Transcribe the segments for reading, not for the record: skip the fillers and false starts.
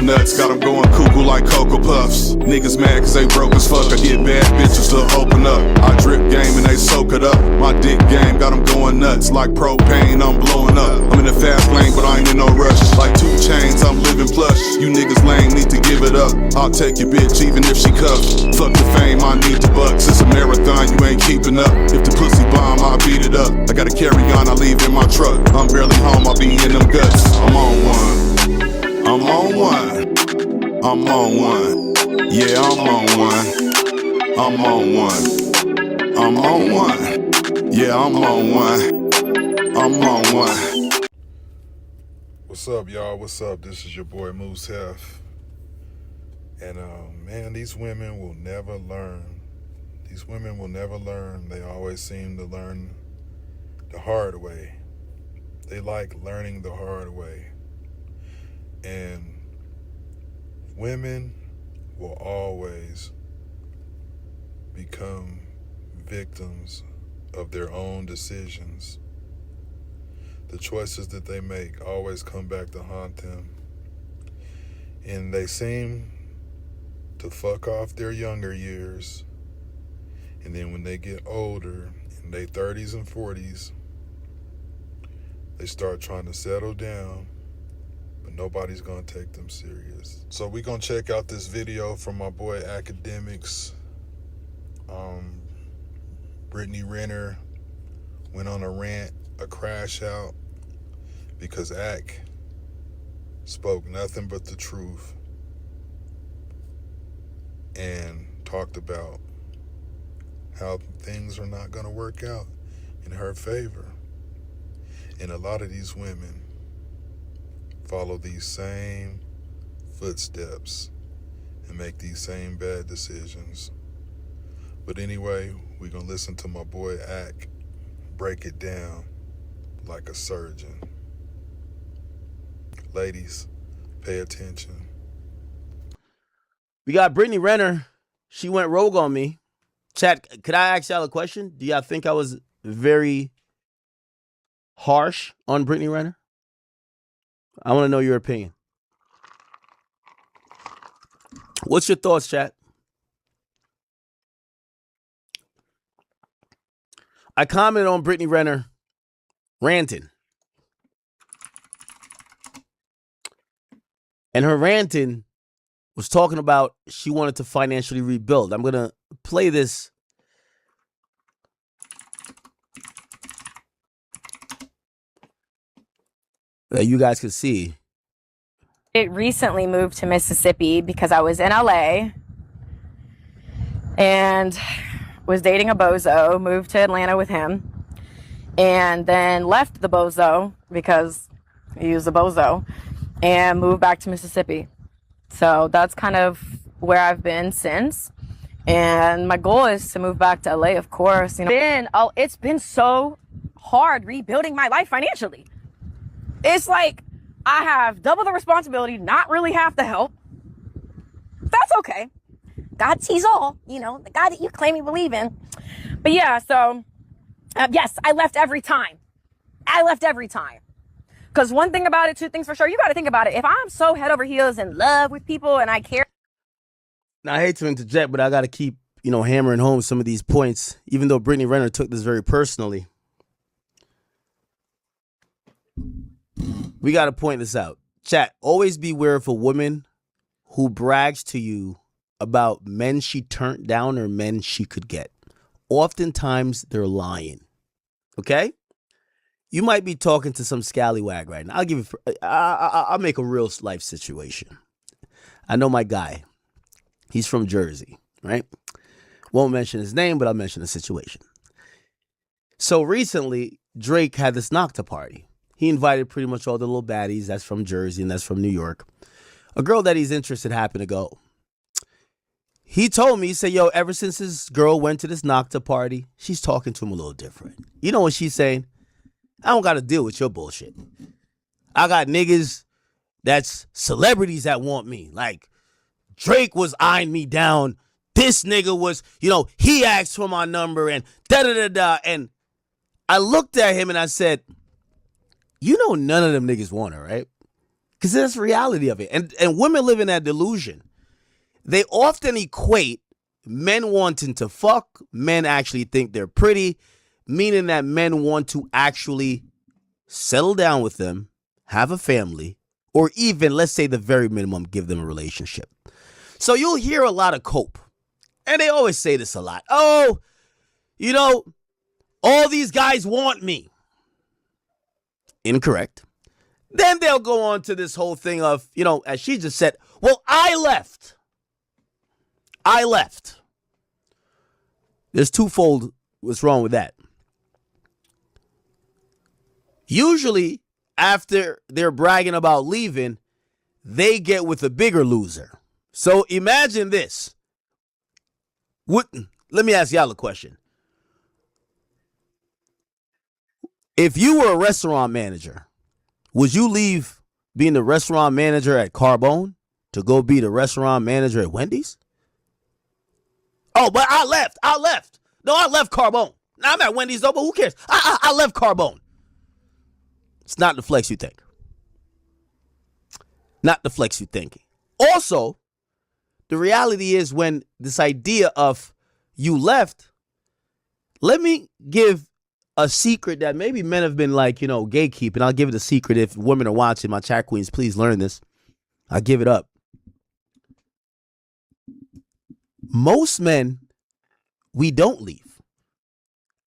nuts, got them going cuckoo like Cocoa Puffs. Niggas mad cause they broke as fuck. I get bad bitches to open up. I drip game and they soak it up. My dick game got them going nuts. Like propane, I'm blowing up. I'm in the fast lane, but I ain't in no rush. Like 2 Chainz, I'm living plush. You niggas lame, need to give it up. I'll take your bitch even if she cuffed. Fuck the fame, I need the bucks. It's a marathon, you ain't keeping up. If the pussy bomb, I beat it up. I gotta carry on, I leave in my truck. I'm barely home, I'll be in them guts. I'm on one. I'm on one. I'm on one. Yeah, I'm on one. I'm on one. I'm on one. Yeah, I'm on one. I'm on one. What's up, y'all? What's up? This is your boy Moose Hef. And man, these women will never learn. These women will never learn. They always seem to learn the hard way. They like learning the hard way. And women will always become victims of their own decisions. The choices that they make always come back to haunt them. And they seem to fuck off their younger years. And then when they get older, in their 30s and 40s, they start trying to settle down, but nobody's gonna take them serious. So we're gonna check out this video from my boy Akademiks. Brittany Renner went on a rant, a crash out, because Ak spoke nothing but the truth and talked about how things are not gonna work out in her favor. And a lot of these women follow these same footsteps and make these same bad decisions. But anyway, we're gonna listen to my boy Ak break it down like a surgeon. Ladies, pay attention. We got Brittany Renner. She went rogue on me. Chat, could I ask y'all a question? Do y'all think I was very harsh on Brittany Renner? I want to know your opinion. What's your thoughts, chat? I commented on Brittany Renner ranting. And her ranting was talking about she wanted to financially rebuild. I'm going to play this. That you guys can see. It recently moved to Mississippi because I was in LA and was dating a bozo, moved to Atlanta with him, and then left the bozo because he was a bozo and moved back to Mississippi. So that's kind of where I've been since. And my goal is to move back to LA, of course. You know, it's been so hard rebuilding my life financially. It's like I have double the responsibility, not really half the help. That's okay. God sees all, you know, the God that you claim you believe in. But yeah, so yes, I left every time. Because one thing about it, two things for sure, you got to think about it. If I'm so head over heels in love with people and I care. Now, I hate to interject, but I got to keep, hammering home some of these points, even though Brittany Renner took this very personally. We got to point this out. Chat, always beware of a woman who brags to you about men she turned down or men she could get. Oftentimes, they're lying. Okay? You might be talking to some scallywag right now. I'll make a real life situation. I know my guy. He's from Jersey, right? Won't mention his name, but I'll mention the situation. So recently, Drake had this Nocta party. He invited pretty much all the little baddies that's from Jersey and that's from New York. A girl that he's interested happened to go. He told me, he said, yo, ever since this girl went to this Nocta party, she's talking to him a little different. You know what she's saying? I don't got to deal with your bullshit. I got niggas that's celebrities that want me. Like, Drake was eyeing me down. This nigga was, he asked for my number and da-da-da-da. And I looked at him and I said, none of them niggas want her, right? Because that's the reality of it. And women live in that delusion. They often equate men wanting to fuck, men actually think they're pretty, meaning that men want to actually settle down with them, have a family, or even, let's say the very minimum, give them a relationship. So you'll hear a lot of cope. And they always say this a lot. Oh, you know, all these guys want me. Incorrect. Then they'll go on to this whole thing of, you know, as she just said, well, I left. There's twofold what's wrong with that. Usually, after they're bragging about leaving, they get with a bigger loser. So imagine this. Let me ask y'all a question. If you were a restaurant manager, would you leave being the restaurant manager at Carbone to go be the restaurant manager at Wendy's? Oh, but I left. No, I left Carbone. Now I'm at Wendy's though, but who cares? I left Carbone. It's not the flex you think. Not the flex you think. Also, the reality is when this idea of you left, let me give a secret that maybe men have been like, you know, gatekeeping. I'll give it a secret. If women are watching, my chat queens, please learn this. I'll give it up. Most men, we don't leave.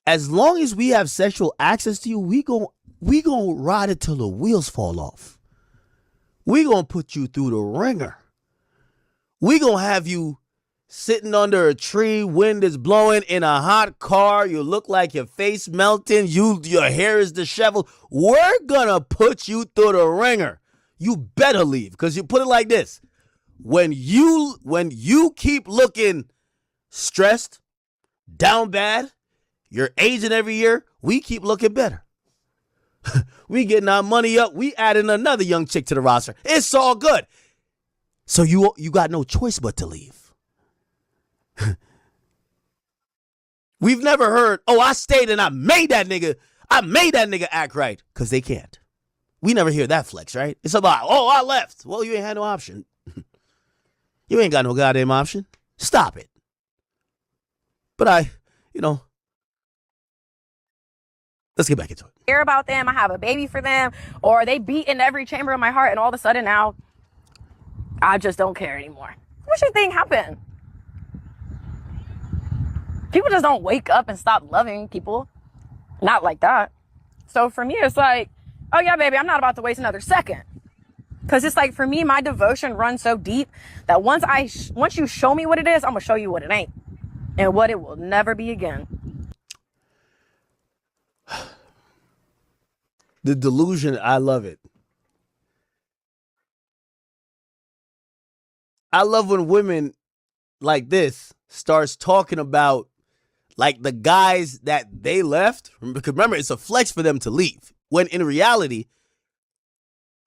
As long as we have sexual access to you, we gon' ride it till the wheels fall off. We gonna put you through the ringer. We gonna have you sitting under a tree, wind is blowing in a hot car, you look like your face melting, your hair is disheveled. We're gonna put you through the ringer. You better leave, because you put it like this. When you keep looking stressed, down bad, you're aging every year, we keep looking better. We getting our money up, we adding another young chick to the roster. It's all good. So you got no choice but to leave. We've never heard, oh, I stayed and I made that nigga act right, because they can't. We never hear that flex, right? It's about, oh, I left. Well, you ain't had no option. You ain't got no goddamn option. Stop it. But let's get back into it. Care about them, I have a baby for them, or they beat in every chamber of my heart, and all of a sudden now, I just don't care anymore. What you think happened? People just don't wake up and stop loving people. Not like that. So for me, it's like, oh yeah, baby, I'm not about to waste another second. Because it's like, for me, my devotion runs so deep that once you show me what it is, I'm going to show you what it ain't. And what it will never be again. The delusion, I love it. I love when women like this starts talking about like the guys that they left. Because remember, it's a flex for them to leave. When in reality,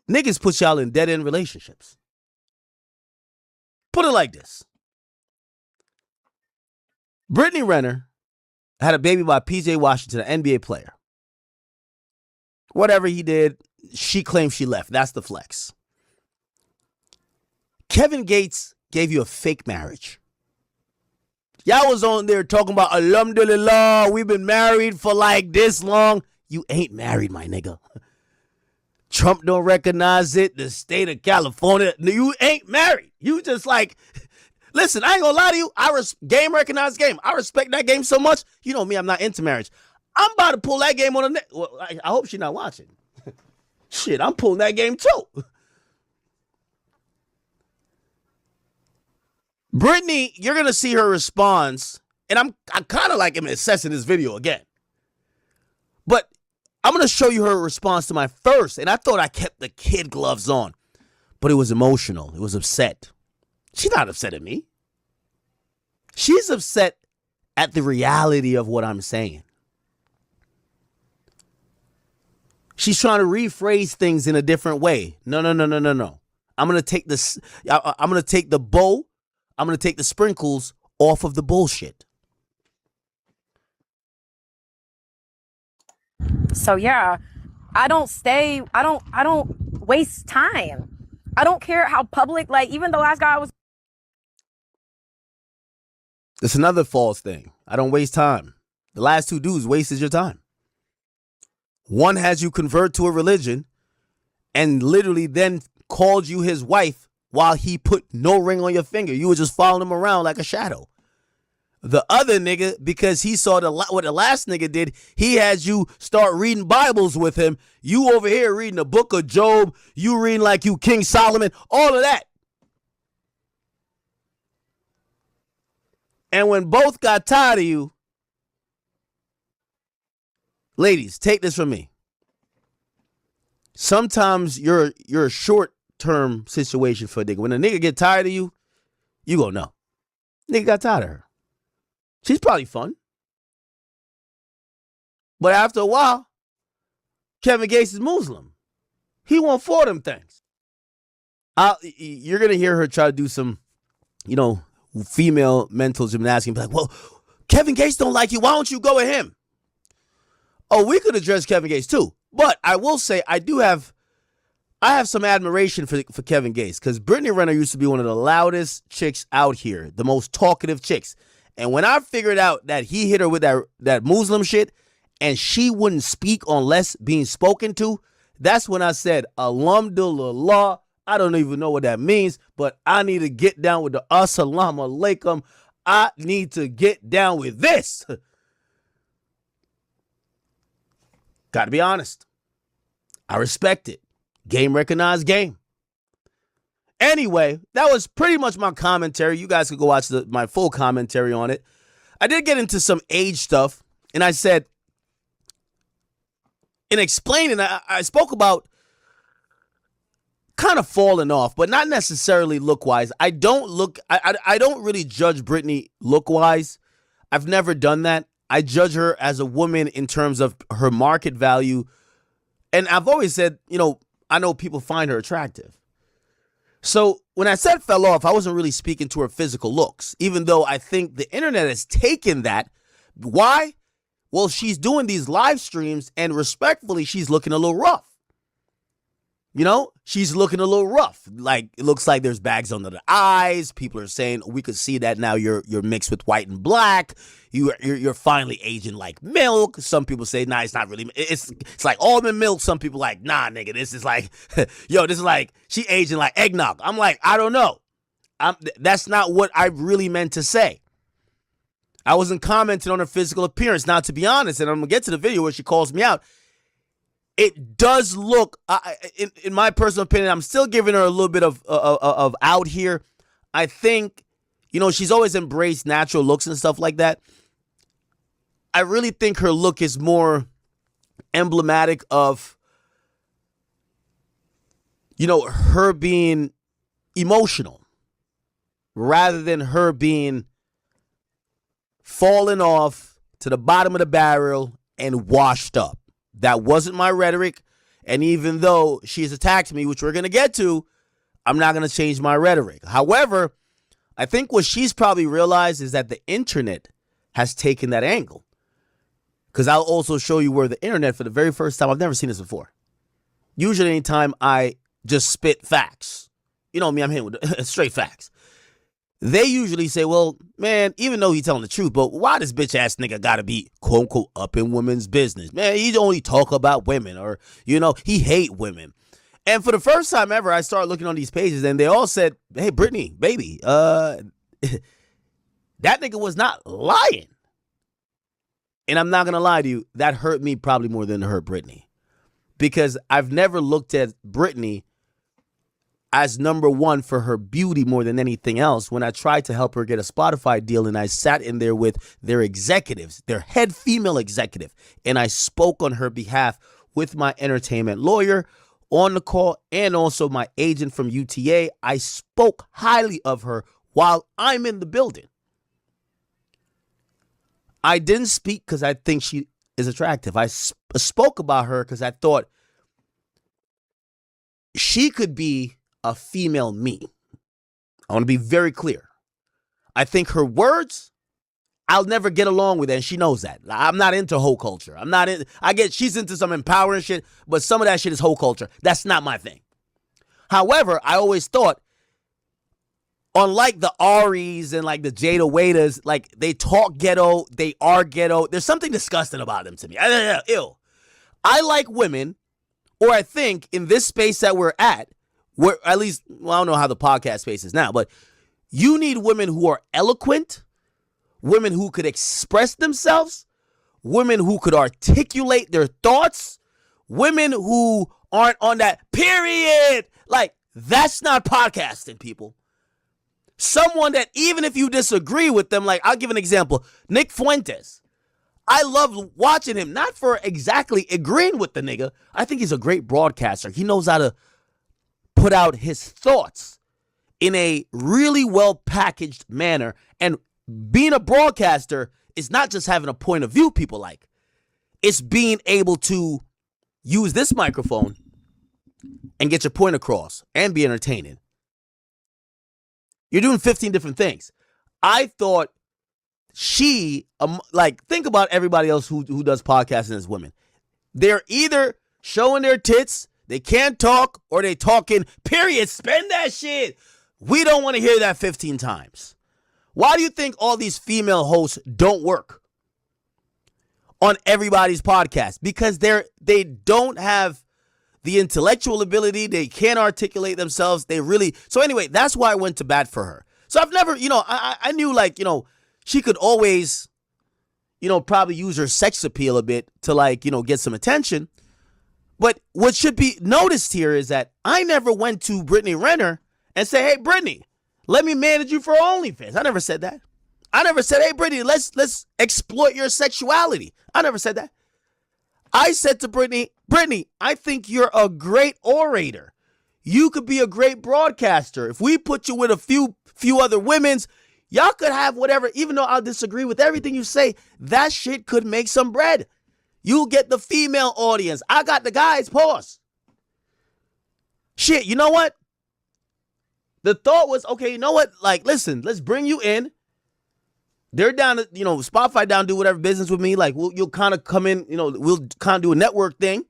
niggas put y'all in dead-end relationships. Put it like this. Brittany Renner had a baby by P.J. Washington, an NBA player. Whatever he did, she claims she left. That's the flex. Kevin Gates gave you a fake marriage. Y'all was on there talking about, alhamdulillah, we've been married for like this long. You ain't married, my nigga. Trump don't recognize it. The state of California, you ain't married. You just like, listen, I ain't gonna lie to you. Game recognized game. I respect that game so much. You know me, I'm not into marriage. I'm about to pull that game on the net. Well, I hope she's not watching. Shit, I'm pulling that game too. Brittany, you're going to see her response, and I'm kind of like I'm assessing this video again. But I'm going to show you her response to my first, and I thought I kept the kid gloves on, but it was emotional. It was upset. She's not upset at me. She's upset at the reality of what I'm saying. She's trying to rephrase things in a different way. No. I'm going to take this. I'm going to take the bow. I'm going to take the sprinkles off of the bullshit. So yeah, I don't waste time. I don't care how public, like, even the last guy I was. It's another false thing. I don't waste time. The last two dudes wasted your time. One has you convert to a religion and literally then called you his wife while he put no ring on your finger. You were just following him around like a shadow. The other nigga, because he saw what the last nigga did, he had you start reading Bibles with him. You over here reading the book of Job. You reading like you King Solomon. All of that. And when both got tired of you, ladies, take this from me. Sometimes you're a short-term situation for a nigga. When a nigga get tired of you, you gonna know. Nigga got tired of her. She's probably fun. But after a while, Kevin Gates is Muslim. He won't for them things. You're going to hear her try to do some, female mental gymnastics and be like, well, Kevin Gates don't like you. Why don't you go with him? Oh, we could address Kevin Gates too. But I will say I have some admiration for Kevin Gates because Brittany Renner used to be one of the loudest chicks out here, the most talkative chicks. And when I figured out that he hit her with that Muslim shit and she wouldn't speak unless being spoken to, that's when I said, Alhamdulillah. I don't even know what that means, but I need to get down with the Assalamu alaikum. I need to get down with this. Got to be honest. I respect it. Game recognized game. Anyway, that was pretty much my commentary. You guys could go watch my full commentary on it. I did get into some age stuff, and I said, in explaining, I spoke about kind of falling off, but not necessarily look-wise. I don't really judge Brittany look-wise. I've never done that. I judge her as a woman in terms of her market value. And I've always said, I know people find her attractive. So when I said fell off, I wasn't really speaking to her physical looks, even though I think the internet has taken that. Why? Well, she's doing these live streams and respectfully, she's looking a little rough. She's looking a little rough. Like, it looks like there's bags under the eyes. People are saying, we could see that now you're mixed with white and black. You're finally aging like milk. Some people say, nah, it's not really. It's like almond milk. Some people like, nah, nigga, this is like, this is like, she aging like eggnog. I'm like, I don't know. That's not what I really meant to say. I wasn't commenting on her physical appearance. Now, to be honest, and I'm going to get to the video where she calls me out, it does look, in my personal opinion, I'm still giving her a little bit of out here. I think, she's always embraced natural looks and stuff like that. I really think her look is more emblematic of, her being emotional rather than her being falling off to the bottom of the barrel and washed up. That wasn't my rhetoric. And even though she's attacked me, which we're going to get to, I'm not going to change my rhetoric. However, I think what she's probably realized is that the internet has taken that angle. Because I'll also show you where the internet, for the very first time, I've never seen this before. Usually anytime I just spit facts, me, I'm hitting with straight facts. They usually say, well, man, even though he's telling the truth, but why this bitch ass nigga gotta be quote unquote up in women's business? Man, he only talk about women, or, he hate women. And for the first time ever, I started looking on these pages and they all said, hey, Brittany, baby, that nigga was not lying. And I'm not gonna lie to you, that hurt me probably more than it hurt Brittany. Because I've never looked at Brittany as number one for her beauty more than anything else. When I tried to help her get a Spotify deal and I sat in there with their executives, their head female executive, and I spoke on her behalf with my entertainment lawyer on the call and also my agent from UTA, I spoke highly of her while I'm in the building. I didn't speak because I think she is attractive. I spoke about her because I thought she could be a female me. I want to be very clear. I think her words, I'll never get along with it, and she knows that. I'm not into hoe culture. I get she's into some empowering shit, but some of that shit is hoe culture. That's not my thing. However, I always thought, unlike the Aries and like the Jada Waiters, like they talk ghetto, they are ghetto. There's something disgusting about them to me. Ew. I like women, or I think in this space that we're at, where at least, well, I don't know how the podcast space is now, but you need women who are eloquent, women who could express themselves, women who could articulate their thoughts, women who aren't on that period. Like, that's not podcasting, people. Someone that even if you disagree with them, like I'll give an example, Nick Fuentes. I love watching him, not for exactly agreeing with the nigga. I think he's a great broadcaster. He knows how to put out his thoughts in a really well packaged manner. And being a broadcaster is not just having a point of view people like. It's being able to use this microphone and get your point across and be entertaining. You're doing 15 different things. I thought she, like, think about everybody else who does podcasting as women. They're either showing their tits, they can't talk, or they talking, period. Spend that shit. We don't want to hear that 15 times. Why do you think all these female hosts don't work on everybody's podcast? Because they don't have the intellectual ability. They can't articulate themselves. So anyway, that's why I went to bat for her. So I've never, I knew, like, she could always, probably use her sex appeal a bit to, like, get some attention. But what should be noticed here is that I never went to Brittany Renner and say, hey, Brittany, let me manage you for OnlyFans. I never said that. I never said, hey, Brittany, let's exploit your sexuality. I never said that. I said to Brittany, I think you're a great orator. You could be a great broadcaster. If we put you with a few other women's, y'all could have whatever. Even though I'll disagree with everything you say, that shit could make some bread. You'll get the female audience. I got the guys. Pause. Shit, you know what? The thought was, okay, you know what? Like, listen, let's bring you in. They're down to, Spotify down, do whatever business with me. Like, you'll kind of come in, we'll kind of do a network thing.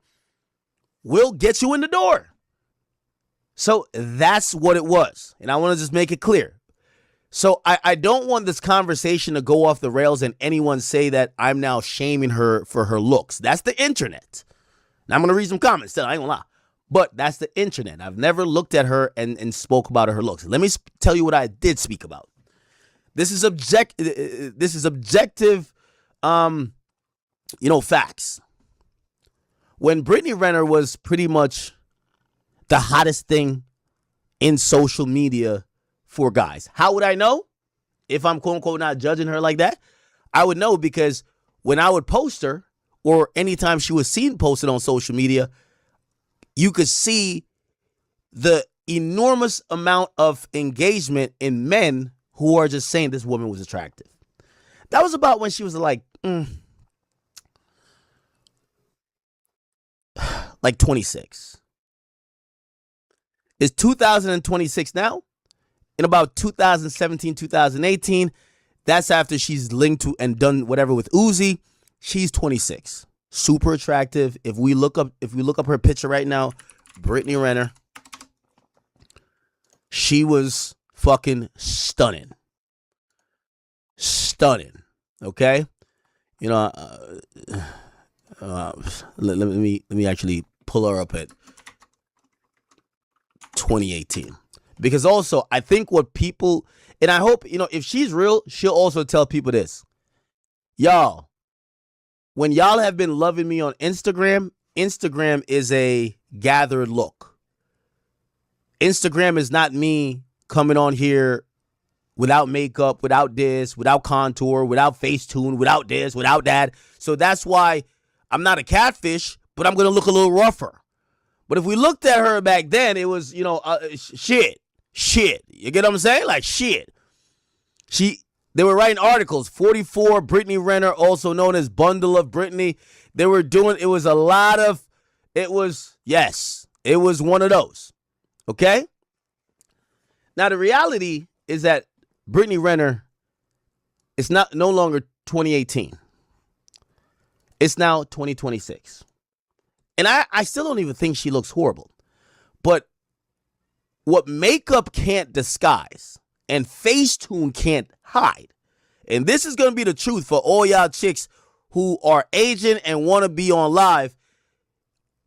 We'll get you in the door. So that's what it was. And I want to just make it clear. So I don't want this conversation to go off the rails and anyone say that I'm now shaming her for her looks. That's the internet. Now I'm going to read some comments. Still, I ain't going to lie. But that's the internet. I've never looked at her and spoke about her looks. Let me tell you what I did speak about. This is objective, facts. When Brittany Renner was pretty much the hottest thing in social media for guys, how would I know? If I'm quote unquote not judging her like that, I would know because when I would post her or anytime she was seen posted on social media, you could see the enormous amount of engagement in men who are just saying this woman was attractive. That was about when she was like 26. It's 2026 now. In about 2017, 2018, that's after she's linked to and done whatever with Uzi. She's 26. Super attractive. If we look up her picture right now, Brittany Renner, she was fucking stunning. Stunning. Okay? Let me actually pull her up at 2018. Because also, I think what people, and I hope, if she's real, she'll also tell people this. Y'all, when y'all have been loving me on Instagram, Instagram is a gathered look. Instagram is not me coming on here without makeup, without this, without contour, without Facetune, without this, without that. So that's why I'm not a catfish, but I'm going to look a little rougher. But if we looked at her back then, it was, shit. You get what I'm saying? Like, shit. They were writing articles. 44 Brittany Renner, also known as Bundle of Brittany. They were doing, it was one of those. Okay? Now, the reality is that Brittany Renner is no longer 2018. It's now 2026. And I still don't even think she looks horrible. But what makeup can't disguise and Facetune can't hide, and this is going to be the truth for all y'all chicks who are aging and want to be on live,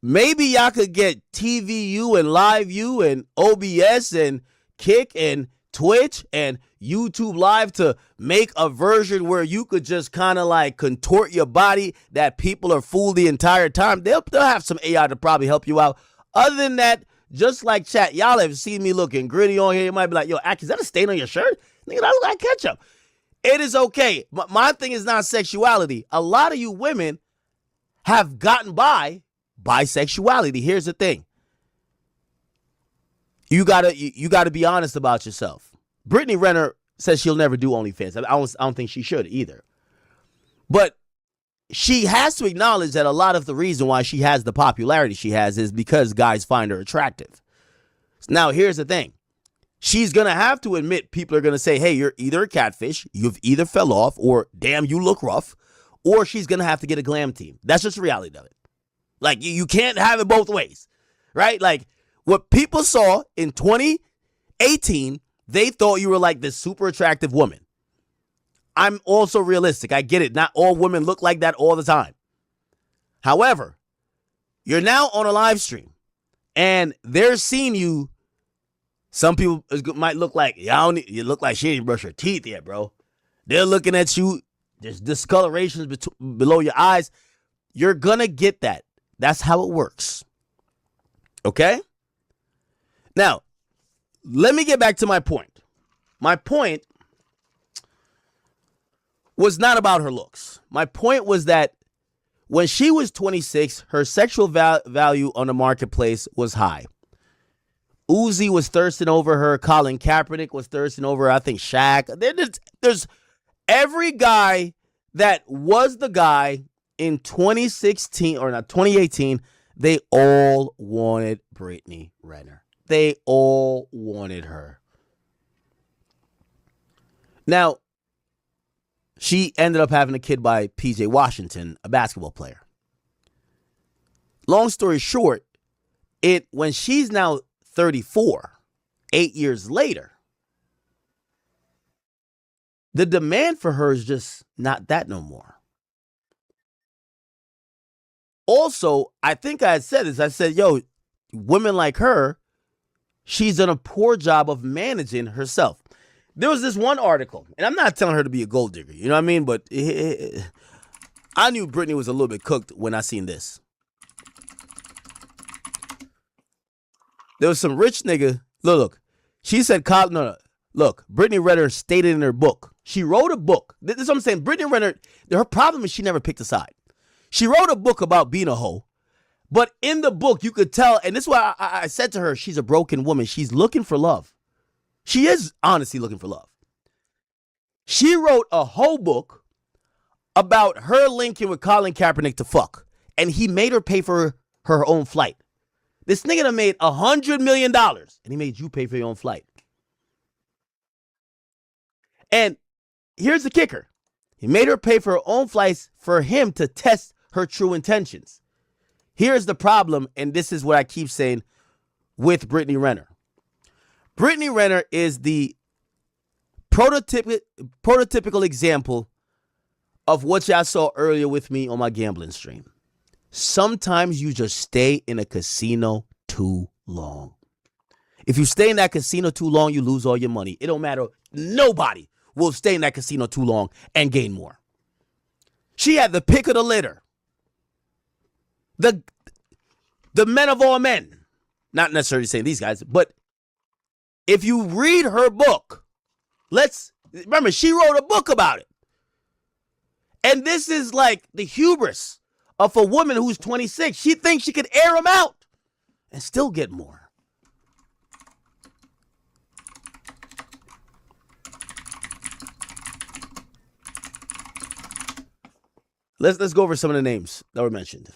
maybe y'all could get TVU and LiveU and OBS and Kick and Twitch and YouTube Live to make a version where you could just kind of like contort your body that people are fooled the entire time. They'll have some AI to probably help you out. Other than that, just like chat, y'all have seen me looking gritty on here. You might be like, yo, Ak, is that a stain on your shirt? Nigga, that look like ketchup. It is okay. My thing is not sexuality. A lot of you women have gotten by bisexuality. Here's the thing. You gotta be honest about yourself. Brittany Renner says she'll never do OnlyFans. I don't think she should either. But she has to acknowledge that a lot of the reason why she has the popularity she has is because guys find her attractive. Now, here's the thing. She's going to have to admit people are going to say, hey, you're either a catfish, you've either fell off, or damn, you look rough, or she's going to have to get a glam team. That's just the reality of it. Like, you can't have it both ways, right? Like, what people saw in 2018, they thought you were like this super attractive woman. I'm also realistic. I get it. Not all women look like that all the time. However, you're now on a live stream, and they're seeing you. Some people might look like, you look like she didn't brush her teeth yet, bro. They're looking at you. There's discolorations below your eyes. You're going to get that. That's how it works. Okay? Now, let me get back to my point. My point was not about her looks. My point was that when she was 26, her sexual value on the marketplace was high. Uzi was thirsting over her. Colin Kaepernick was thirsting over her. I think Shaq. There's every guy that was the guy in 2016 or not 2018. They all wanted Brittany Renner. They all wanted her. Now, she ended up having a kid by PJ Washington, a basketball player. Long story short, when she's now 34, 8 years later, the demand for her is just not that no more. Also, I think I had said this. I said, yo, women like her, she's done a poor job of managing herself. There was this one article, and I'm not telling her to be a gold digger, you know what I mean? But I knew Brittany was a little bit cooked when I seen this. There was some rich nigga. Look. She said, look, Brittany Renner stated in her book. She wrote a book. This is what I'm saying. Brittany Renner, her problem is she never picked a side. She wrote a book about being a hoe. But in the book, you could tell, and this is why I said to her, she's a broken woman. She's looking for love. She is honestly looking for love. She wrote a whole book about her linking with Colin Kaepernick to fuck. And he made her pay for her own flight. This nigga done made $100 million, and he made you pay for your own flight. And here's the kicker. He made her pay for her own flights for him to test her true intentions. Here's the problem, and this is what I keep saying with Brittany Renner. Brittany Renner is the prototypical example of what y'all saw earlier with me on my gambling stream. Sometimes you just stay in a casino too long. If you stay in that casino too long, you lose all your money. It don't matter. Nobody will stay in that casino too long and gain more. She had the pick of the litter. The men of all men. Not necessarily saying these guys, but if you read her book, remember, she wrote a book about it. And this is like the hubris of a woman who's 26. She thinks she could air them out and still get more. Let's go over some of the names that were mentioned.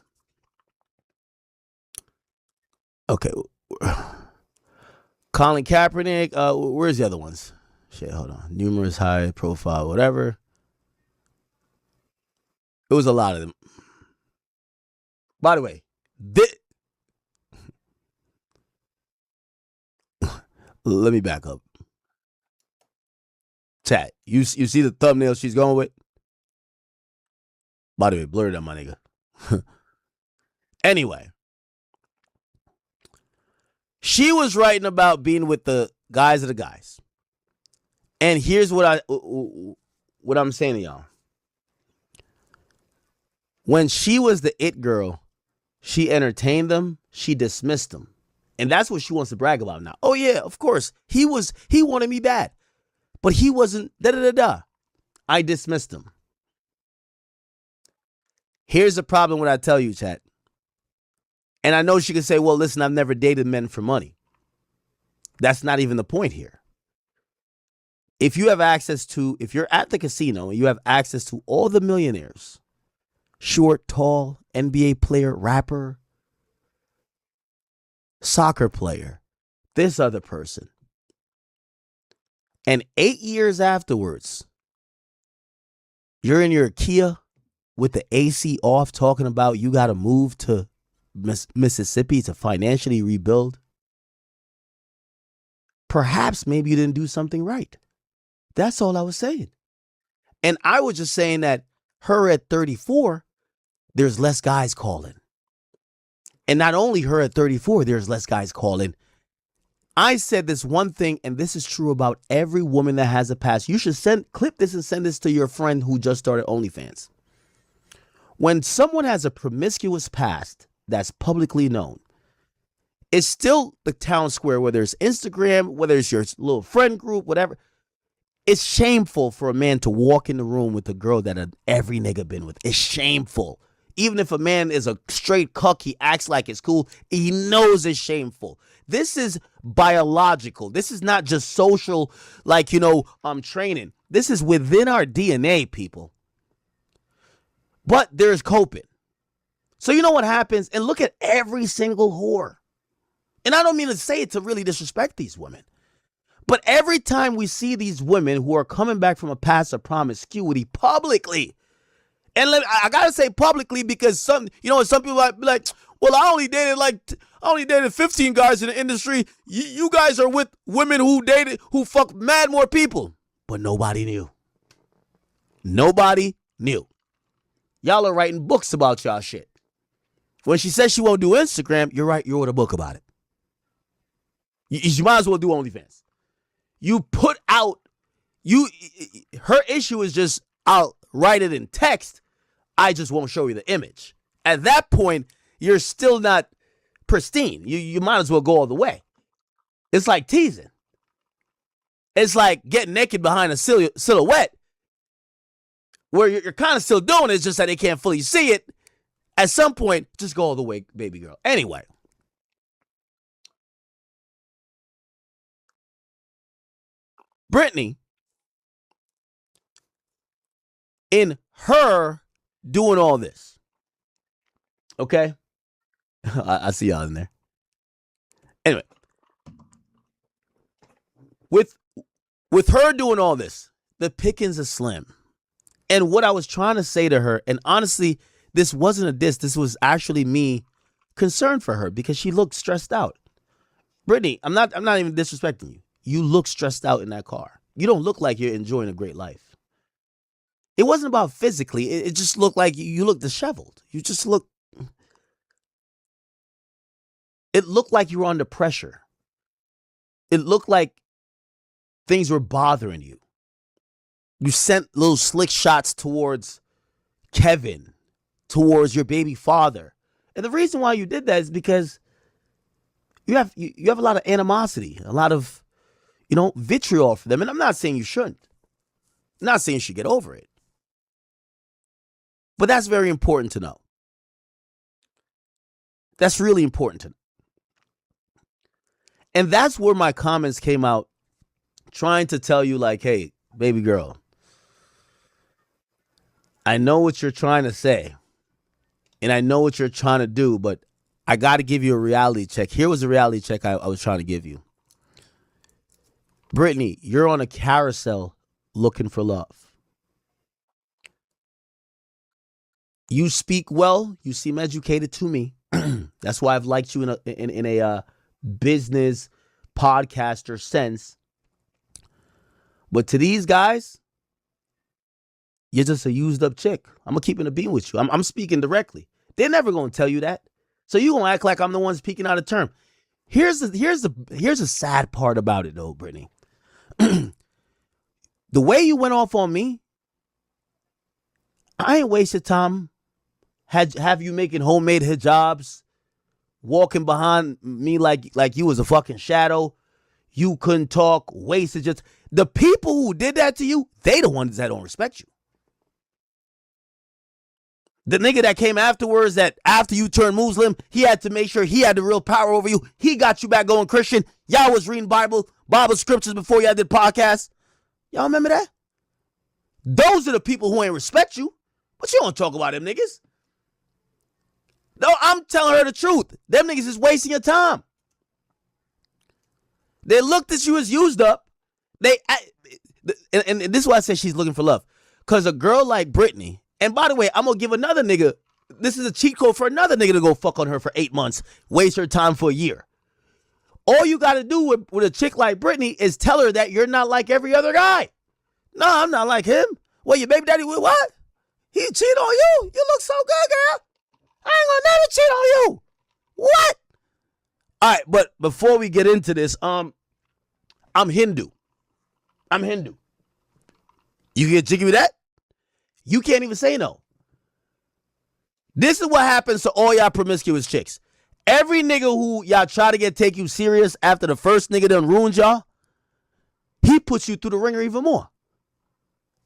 Okay. Colin Kaepernick. Where's the other ones? Shit, hold on. Numerous high profile, whatever. It was a lot of them. By the way, Let me back up. Chat, you see the thumbnail she's going with? By the way, blur that, my nigga. Anyway, she was writing about being with the guys of the guys. And here's what I'm saying to y'all. When she was the it girl, she entertained them, she dismissed them. And that's what she wants to brag about now. Oh yeah, of course. He wanted me bad. But he wasn't da-da-da-da. I dismissed him. Here's the problem when I tell you, chat. And I know she can say, well, listen, I've never dated men for money. That's not even the point here. If you're at the casino and you have access to all the millionaires, short, tall, NBA player, rapper, soccer player, this other person, and 8 years afterwards, you're in your Kia with the AC off talking about you got to move to Mississippi to financially rebuild. Perhaps maybe you didn't do something right. That's all I was saying. And I was just saying that her at 34, there's less guys calling. And not only her at 34, there's less guys calling. I said this one thing, and this is true about every woman that has a past. You should clip this and send this to your friend who just started OnlyFans. When someone has a promiscuous past that's publicly known, it's still the town square, whether it's Instagram, whether it's your little friend group, whatever. It's shameful for a man to walk in the room with a girl that every nigga been with. It's shameful. Even if a man is a straight cuck, he acts like it's cool. He knows it's shameful. This is biological. This is not just social, training. This is within our DNA, people. But there's coping. So you know what happens? And look at every single whore. And I don't mean to say it to really disrespect these women. But every time we see these women who are coming back from a past of promiscuity publicly, and I gotta say publicly because some people might be like, well, I only dated 15 guys in the industry. You guys are with women who fuck mad more people. But nobody knew. Nobody knew. Y'all are writing books about y'all shit. When she says she won't do Instagram, you're right, you wrote a book about it. You might as well do OnlyFans. You put out, her issue is just, I'll write it in text. I just won't show you the image. At that point, you're still not pristine. You might as well go all the way. It's like teasing. It's like getting naked behind a silhouette where you're kind of still doing it. It's just that they can't fully see it. At some point, just go all the way, baby girl. Anyway. Brittany, in her doing all this, okay? I see y'all in there. Anyway, with her doing all this, the pickings are slim. And what I was trying to say to her, and honestly, this wasn't a diss. This was actually me concerned for her because she looked stressed out. Brittany, I'm not even disrespecting you. You look stressed out in that car. You don't look like you're enjoying a great life. It wasn't about physically. It just looked like you look disheveled. It looked like you were under pressure. It looked like things were bothering you. You sent little slick shots towards Kevin, towards your baby father. And the reason why you did that is because you have a lot of animosity, a lot of vitriol for them. And I'm not saying you shouldn't. I'm not saying you should get over it. But that's very important to know. That's really important to know. And that's where my comments came out, trying to tell you like, hey, baby girl, I know what you're trying to say. And I know what you're trying to do, but I got to give you a reality check. Here was a reality check I was trying to give you. Brittany, you're on a carousel looking for love. You speak well. You seem educated to me. That's why I've liked you in a business podcaster sense. But to these guys, you're just a used up chick. I'm going to keep it a beam with you. I'm speaking directly. They're never going to tell you that. So you going to act like I'm the one speaking out of term. Here's the sad part about it though, Brittany. The way you went off on me, I ain't wasted time. Have you making homemade hijabs, walking behind me like you was a fucking shadow. You couldn't talk, wasted just. The people who did that to you, they the ones that don't respect you. The nigga that came afterwards, that after you turned Muslim, he had to make sure he had the real power over you. He got you back going Christian. Y'all was reading Bible scriptures before y'all did podcasts. Y'all remember that? Those are the people who ain't respect you. But you don't talk about them niggas. No, I'm telling her the truth. Them niggas is wasting your time. They looked at you as used up. And this is why I said she's looking for love. Because a girl like Brittany, and by the way, I'm going to give another nigga, this is a cheat code for another nigga to go fuck on her for 8 months, waste her time for a year. All you got to do with a chick like Brittany is tell her that you're not like every other guy. No, I'm not like him. Well, your baby daddy with what? He cheat on you? You look so good, girl. I ain't gonna never cheat on you. What? All right, but before we get into this, I'm Hindu. You get jiggy with that? You can't even say no. This is what happens to all y'all promiscuous chicks. Every nigga who y'all try to take you serious after the first nigga done ruined y'all, he puts you through the ringer even more.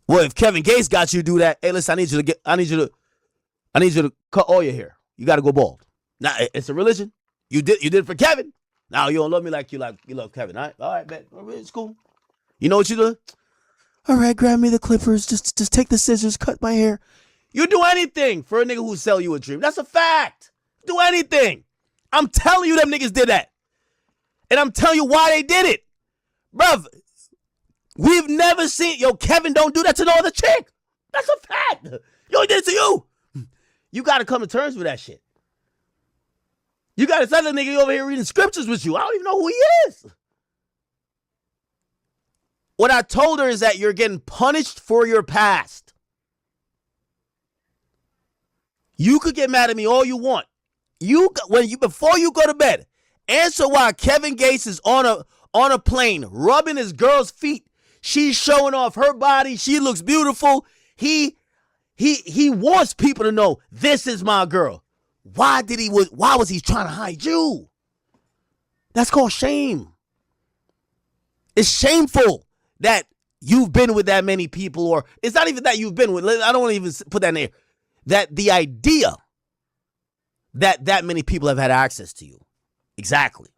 Well, if Kevin Gates got you to do that, hey, listen, I need you to cut all your hair. You got to go bald. Now, it's a religion. You did it for Kevin. Now you don't love me like you love Kevin. All right, bet. It's cool. You know what you do? All right, grab me the clippers. Just take the scissors, cut my hair. You do anything for a nigga who sell you a dream. That's a fact. Do anything. I'm telling you them niggas did that. And I'm telling you why they did it. Bruv, we've never seen, Kevin don't do that to no other chick. That's a fact. He did it to you. You got to come to terms with that shit. You got this other nigga over here reading scriptures with you. I don't even know who he is. What I told her is that you're getting punished for your past. You could get mad at me all you want. Before you go to bed, answer why Kevin Gates is on a plane rubbing his girl's feet. She's showing off her body. She looks beautiful. He wants people to know this is my girl. Why was he trying to hide you? That's called shame. It's shameful that you've been with that many people, or it's not even that you've been with. I don't want to even put that in there. That the idea that many people have had access to you. Exactly.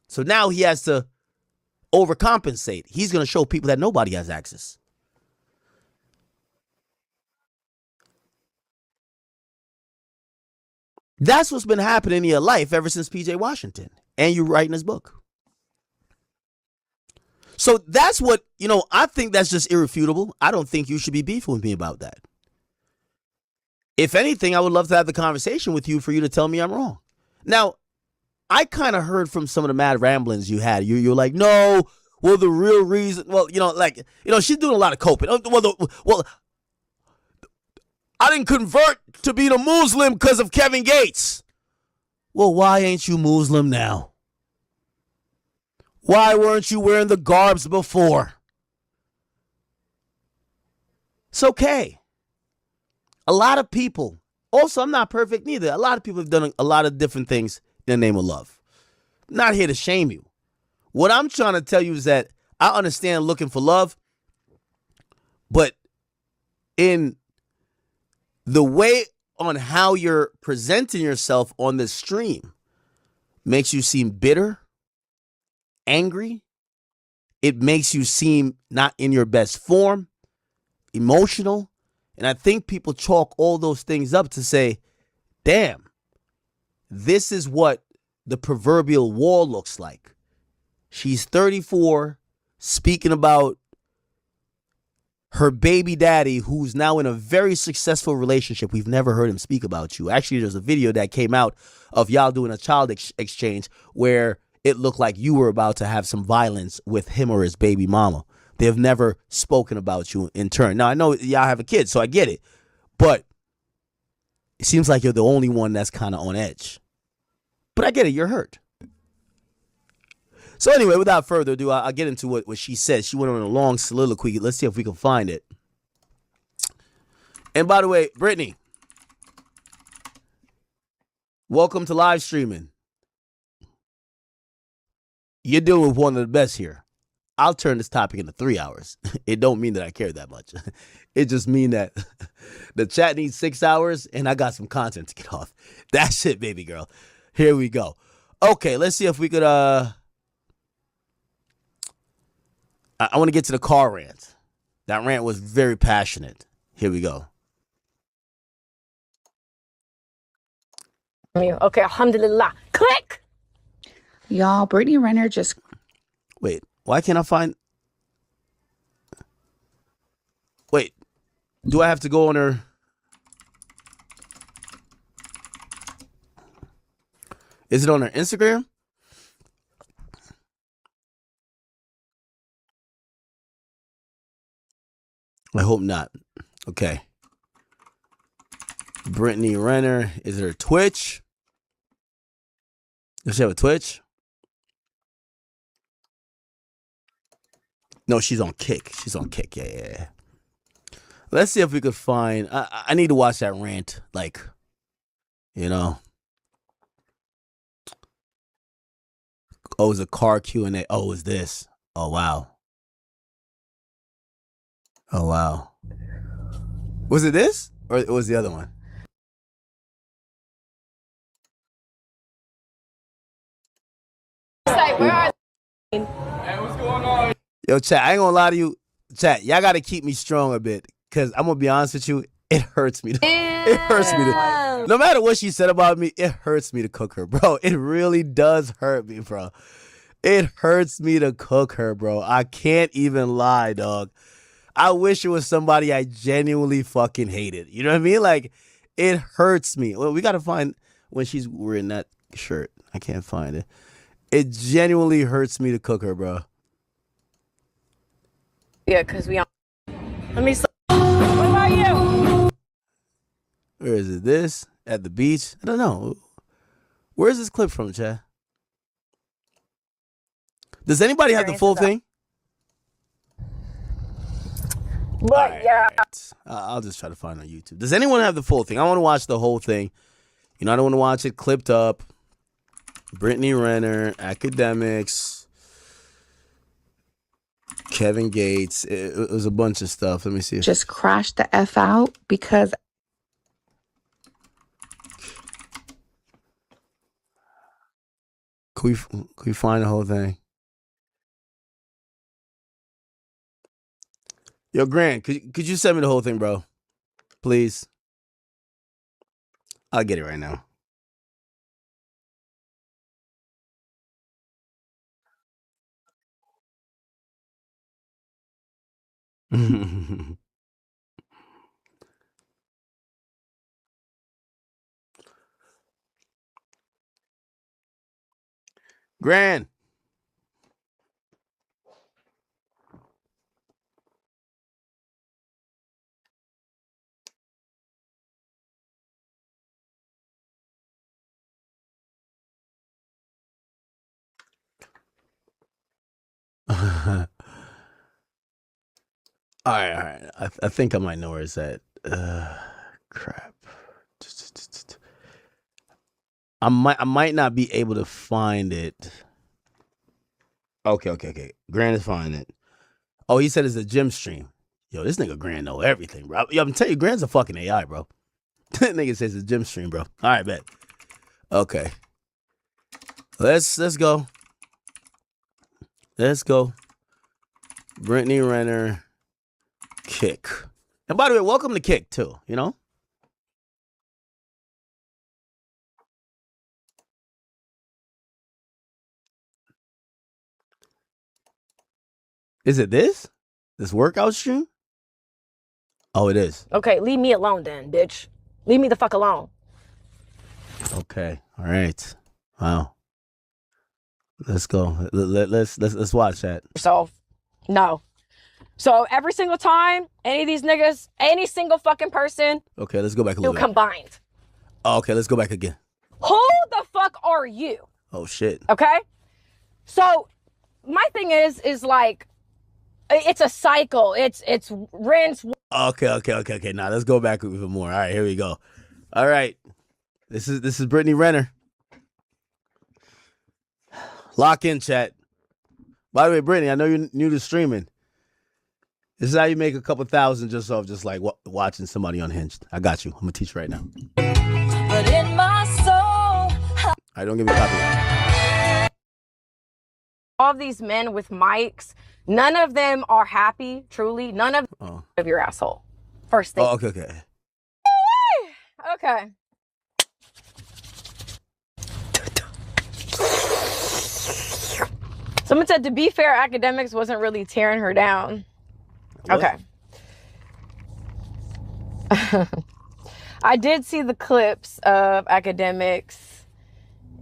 So now he has to overcompensate. He's going to show people that nobody has access. That's what's been happening in your life ever since PJ Washington and you writing his book. So that's what, I think that's just irrefutable. I don't think you should be beefing with me about that. If anything, I would love to have the conversation with you for you to tell me I'm wrong. Now, I kind of heard from some of the mad ramblings you had. You're like, no, well, the real reason, she's doing a lot of coping. Well, I didn't convert to being a Muslim because of Kevin Gates. Well, why ain't you Muslim now? Why weren't you wearing the garbs before? It's okay. A lot of people, also, I'm not perfect neither. A lot of people have done a lot of different things in the name of love. I'm not here to shame you. What I'm trying to tell you is that I understand looking for love, but in the way on how you're presenting yourself on this stream makes you seem bitter, angry. It makes you seem not in your best form, emotional. And I think people chalk all those things up to say, damn, this is what the proverbial wall looks like. She's 34, speaking about her baby daddy, who's now in a very successful relationship. We've never heard him speak about you. Actually, there's a video that came out of y'all doing a child exchange where it looked like you were about to have some violence with him or his baby mama. They have never spoken about you in turn. Now, I know y'all have a kid, so I get it. But it seems like you're the only one that's kind of on edge. But I get it. You're hurt. So anyway, without further ado, I'll get into what she said. She went on a long soliloquy. Let's see if we can find it. And by the way, Brittany, welcome to live streaming. You're dealing with one of the best here. I'll turn this topic into 3 hours. It don't mean that I care that much. It just mean that the chat needs 6 hours and I got some content to get off. That's it, baby girl. Here we go. Okay, let's see if we could I want to get to the car rant. That rant was very passionate. Here we go. Okay, alhamdulillah. Click! Y'all, Brittany Renner just... Wait, why can't I find... Wait, do I have to go on her... Is it on her Instagram? I hope not. Okay. Brittany Renner. Is it her Twitch? Does she have a Twitch? No, she's on Kick. She's on Kick. Yeah. Let's see if we could find... I need to watch that rant. Like, you know. Oh, it's a car Q&A. Oh, it's this. Oh, wow. Oh, wow. Was it this? Or it was the other one? Where are Yo, chat, I ain't gonna lie to you. Chat, y'all gotta keep me strong a bit. Cause I'm gonna be honest with you, it hurts me. It hurts me. No matter what she said about me, it hurts me to cook her, bro. It really does hurt me, bro. It hurts me to cook her, bro. I can't even lie, dog. I wish it was somebody I genuinely fucking hated. You know what I mean? Like, it hurts me. Well, we gotta find when she's wearing that shirt. I can't find it. It genuinely hurts me to cook her, bro. Yeah, because we... Let me... What about you? Where is it? This? At the beach? I don't know. Where's this clip from, Chad? Does anybody have the full thing? But yeah. Right. I'll just try to find it on YouTube. Does anyone have the full thing? I want to watch the whole thing. You know, I don't want to watch it clipped up. Brittany Renner, Akademiks, Kevin Gates. It was a bunch of stuff. Let me see. just crashed the F out because Can we find the whole thing? Yo, Grant, could you send me the whole thing, bro? Please. I'll get it right now. Grant. All right. I think I might know where it's at. Crap. I might not be able to find it. Okay. Grant is finding it. Oh, he said it's a gym stream. Yo, this nigga Grant know everything, bro. Yo, I'm telling you, Grant's a fucking AI, bro. That nigga says it's a gym stream, bro. All right, bet. Okay. Let's go. Let's go. Brittany Renner, Kick. And by the way, welcome to Kick too, you know? Is it this? This workout stream? Oh, it is. Okay, leave me alone then, bitch. Leave me the fuck alone. Okay. All right. Wow. Let's go. Let's watch that. yourself. No. So every single time, any of these niggas, any single fucking person, Okay, let's go back a you little bit. combined. Oh, okay, let's go back again. Who the fuck are you? Oh shit. Okay? So my thing is like, it's a cycle. It's rinse. Okay. Now let's go back even more. All right, here we go. All right. This is Brittany Renner. Lock in, chat. By the way, Brittany, I know you're new to streaming. This is how you make a couple thousand just off just like watching somebody unhinged. I got you. I'm gonna teach you right now. But in my soul, All right, don't give me copy. All of these men with mics, none of them are happy, truly. None of your asshole. First thing. Oh, okay. Okay. Someone said, to be fair, Akademiks wasn't really tearing her down. What? Okay. I did see the clips of Akademiks,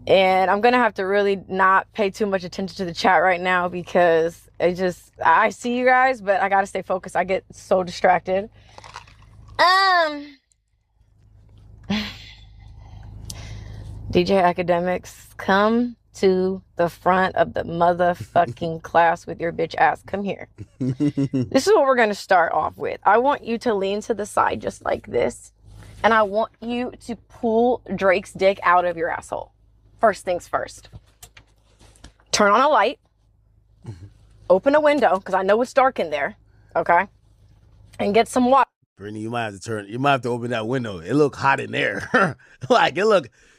and I'm going to have to really not pay too much attention to the chat right now because I see you guys, but I got to stay focused. I get so distracted. DJ Akademiks, come to the front of the motherfucking class with your bitch ass. Come here. This is what we're going to start off with. I want you to lean to the side just like this. And I want you to pull Drake's dick out of your asshole. First things first. Turn on a light. Open a window, because I know it's dark in there. Okay? And get some water. Brittany, you might have to open that window. It look hot in there.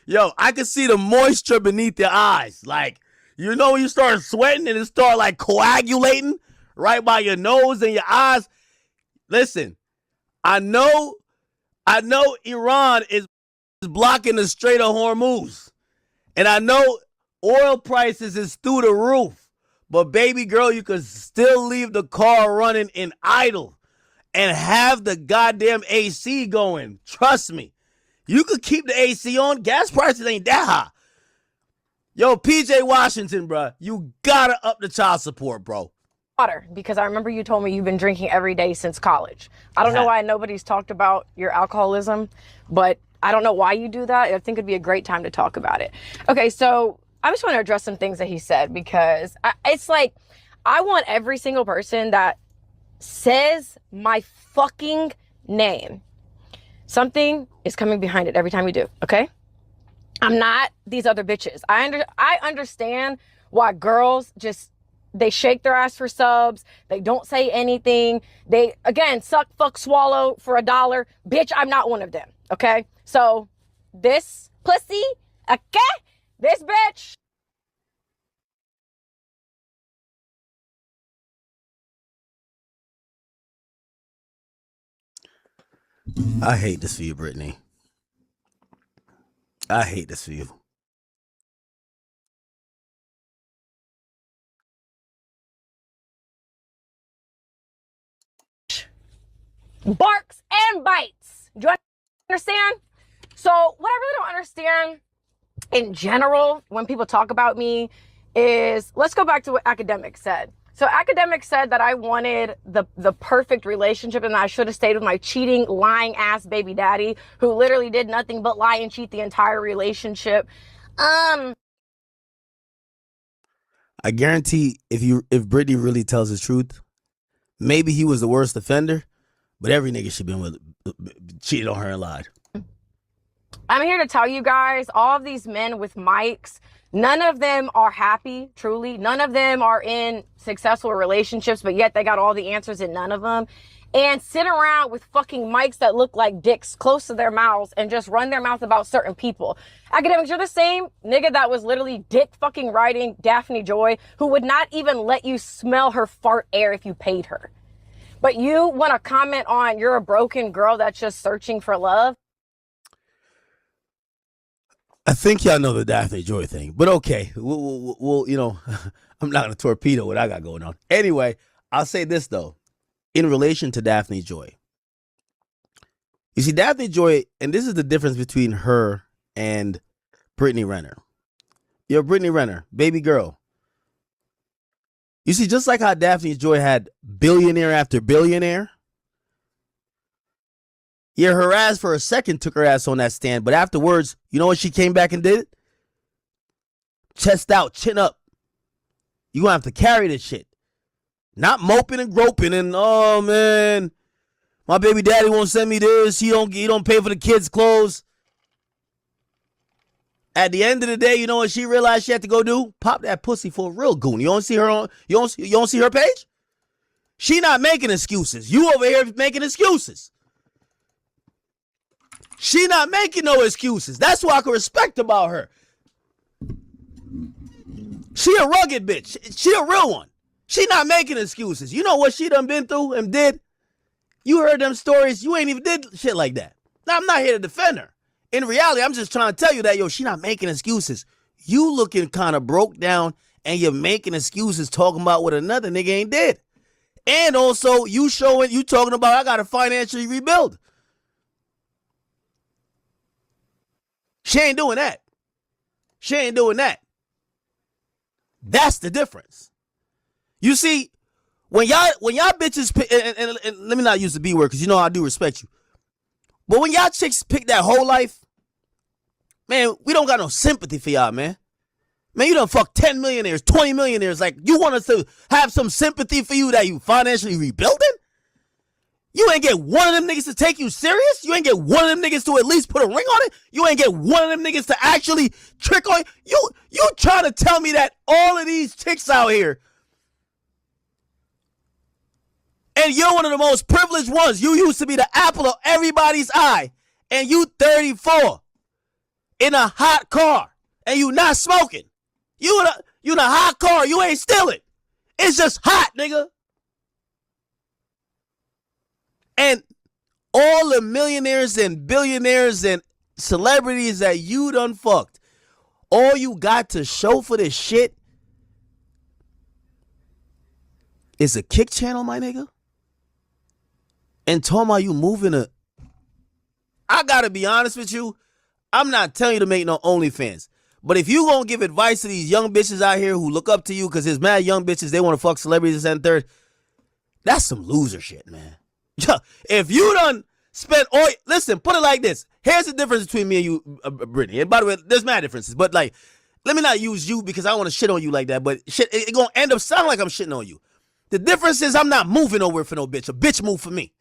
Yo, I can see the moisture beneath your eyes. Like, you know when you start sweating and it start like coagulating right by your nose and your eyes? Listen, I know Iran is blocking the Strait of Hormuz. And I know oil prices is through the roof. But baby girl, you could still leave the car running in idle and have the goddamn AC going. Trust me. You could keep the AC on. Gas prices ain't that high. Yo, PJ Washington, bro, you gotta up the child support, bro. Water, because I remember you told me you've been drinking every day since college. I don't know why nobody's talked about your alcoholism, but I don't know why you do that. I think it'd be a great time to talk about it. Okay, so I just want to address some things that he said because it's like I want every single person that says my fucking name. Something is coming behind it every time you do, okay? I'm not these other bitches. I understand why girls they shake their ass for subs. They don't say anything. They, again, suck, fuck, swallow for $1. Bitch, I'm not one of them, okay? So this pussy, okay? This bitch. I hate this for you, Brittany. I hate this for you. Barks and bites. Do you understand? So what I really don't understand in general when people talk about me is, let's go back to what Akademiks said. So Akademiks said that I wanted the perfect relationship and that I should have stayed with my cheating, lying ass baby daddy who literally did nothing but lie and cheat the entire relationship. I guarantee if Brittany really tells the truth, maybe he was the worst offender, but every nigga should been cheated on her and lied. I'm here to tell you guys, all of these men with mics, none of them are happy, truly. None of them are in successful relationships, but yet they got all the answers in none of them. And sit around with fucking mics that look like dicks close to their mouths and just run their mouth about certain people. Akademiks, you're the same nigga that was literally dick fucking riding Daphne Joy, who would not even let you smell her fart air if you paid her. But you want to comment on you're a broken girl that's just searching for love? I think y'all know the Daphne Joy thing, but okay. We'll you know, I'm not going to torpedo what I got going on. Anyway, I'll say this, though. In relation to Daphne Joy. You see, Daphne Joy, and this is the difference between her and Brittany Renner. Yo, Brittany Renner, baby girl, You see, just like how Daphne Joy had billionaire after billionaire, yeah, her ass for a second took her ass on that stand, but afterwards, you know what she came back and did? Chest out, chin up. You gonna have to carry this shit. Not moping and groping and, oh man, my baby daddy won't send me this. He don't pay for the kids' clothes. At the end of the day, you know what she realized she had to go do? Pop that pussy for a real goon. You don't see her on you don't see her page? She not making excuses. You over here making excuses. She not making no excuses. That's what I can respect about her. She a rugged bitch. She a real one. She not making excuses. You know what she done been through and did? You heard them stories. You ain't even did shit like that. Now, I'm not here to defend her. In reality, I'm just trying to tell you that, yo, she not making excuses. You looking kind of broke down and you're making excuses talking about what another nigga ain't did. And also, you talking about I got to financially rebuild. She ain't doing that. She ain't doing that. That's the difference. You see, when y'all bitches pick, and let me not use the B word because you know I do respect you. But when y'all chicks pick that whole life, man, we don't got no sympathy for y'all, man. Man, you done fuck 10 millionaires, 20 millionaires. Like, you want us to have some sympathy for you that you financially rebuilding? You ain't get one of them niggas to take you serious? You ain't get one of them niggas to at least put a ring on it? You ain't get one of them niggas to actually trick on you? You trying to tell me that all of these chicks out here, and you're one of the most privileged ones. You used to be the apple of everybody's eye. And you 34 in a hot car. And you not smoking. You in a hot car. You ain't stealing. It's just hot, nigga. And all the millionaires and billionaires and celebrities that you done fucked, all you got to show for this shit is a kick channel, my nigga. And talking about you moving a... I gotta be honest with you. I'm not telling you to make no OnlyFans. But if you gonna give advice to these young bitches out here who look up to you because there's mad young bitches, they want to fuck celebrities and third, that's some loser shit, man. If you done spent all... Listen, put it like this. Here's the difference between me and you, Brittany. And by the way, there's mad differences. But like, let me not use you because I don't want to shit on you like that. But shit, it gonna end up sounding like I'm shitting on you. The difference is I'm not moving nowhere for no bitch. A bitch move for me.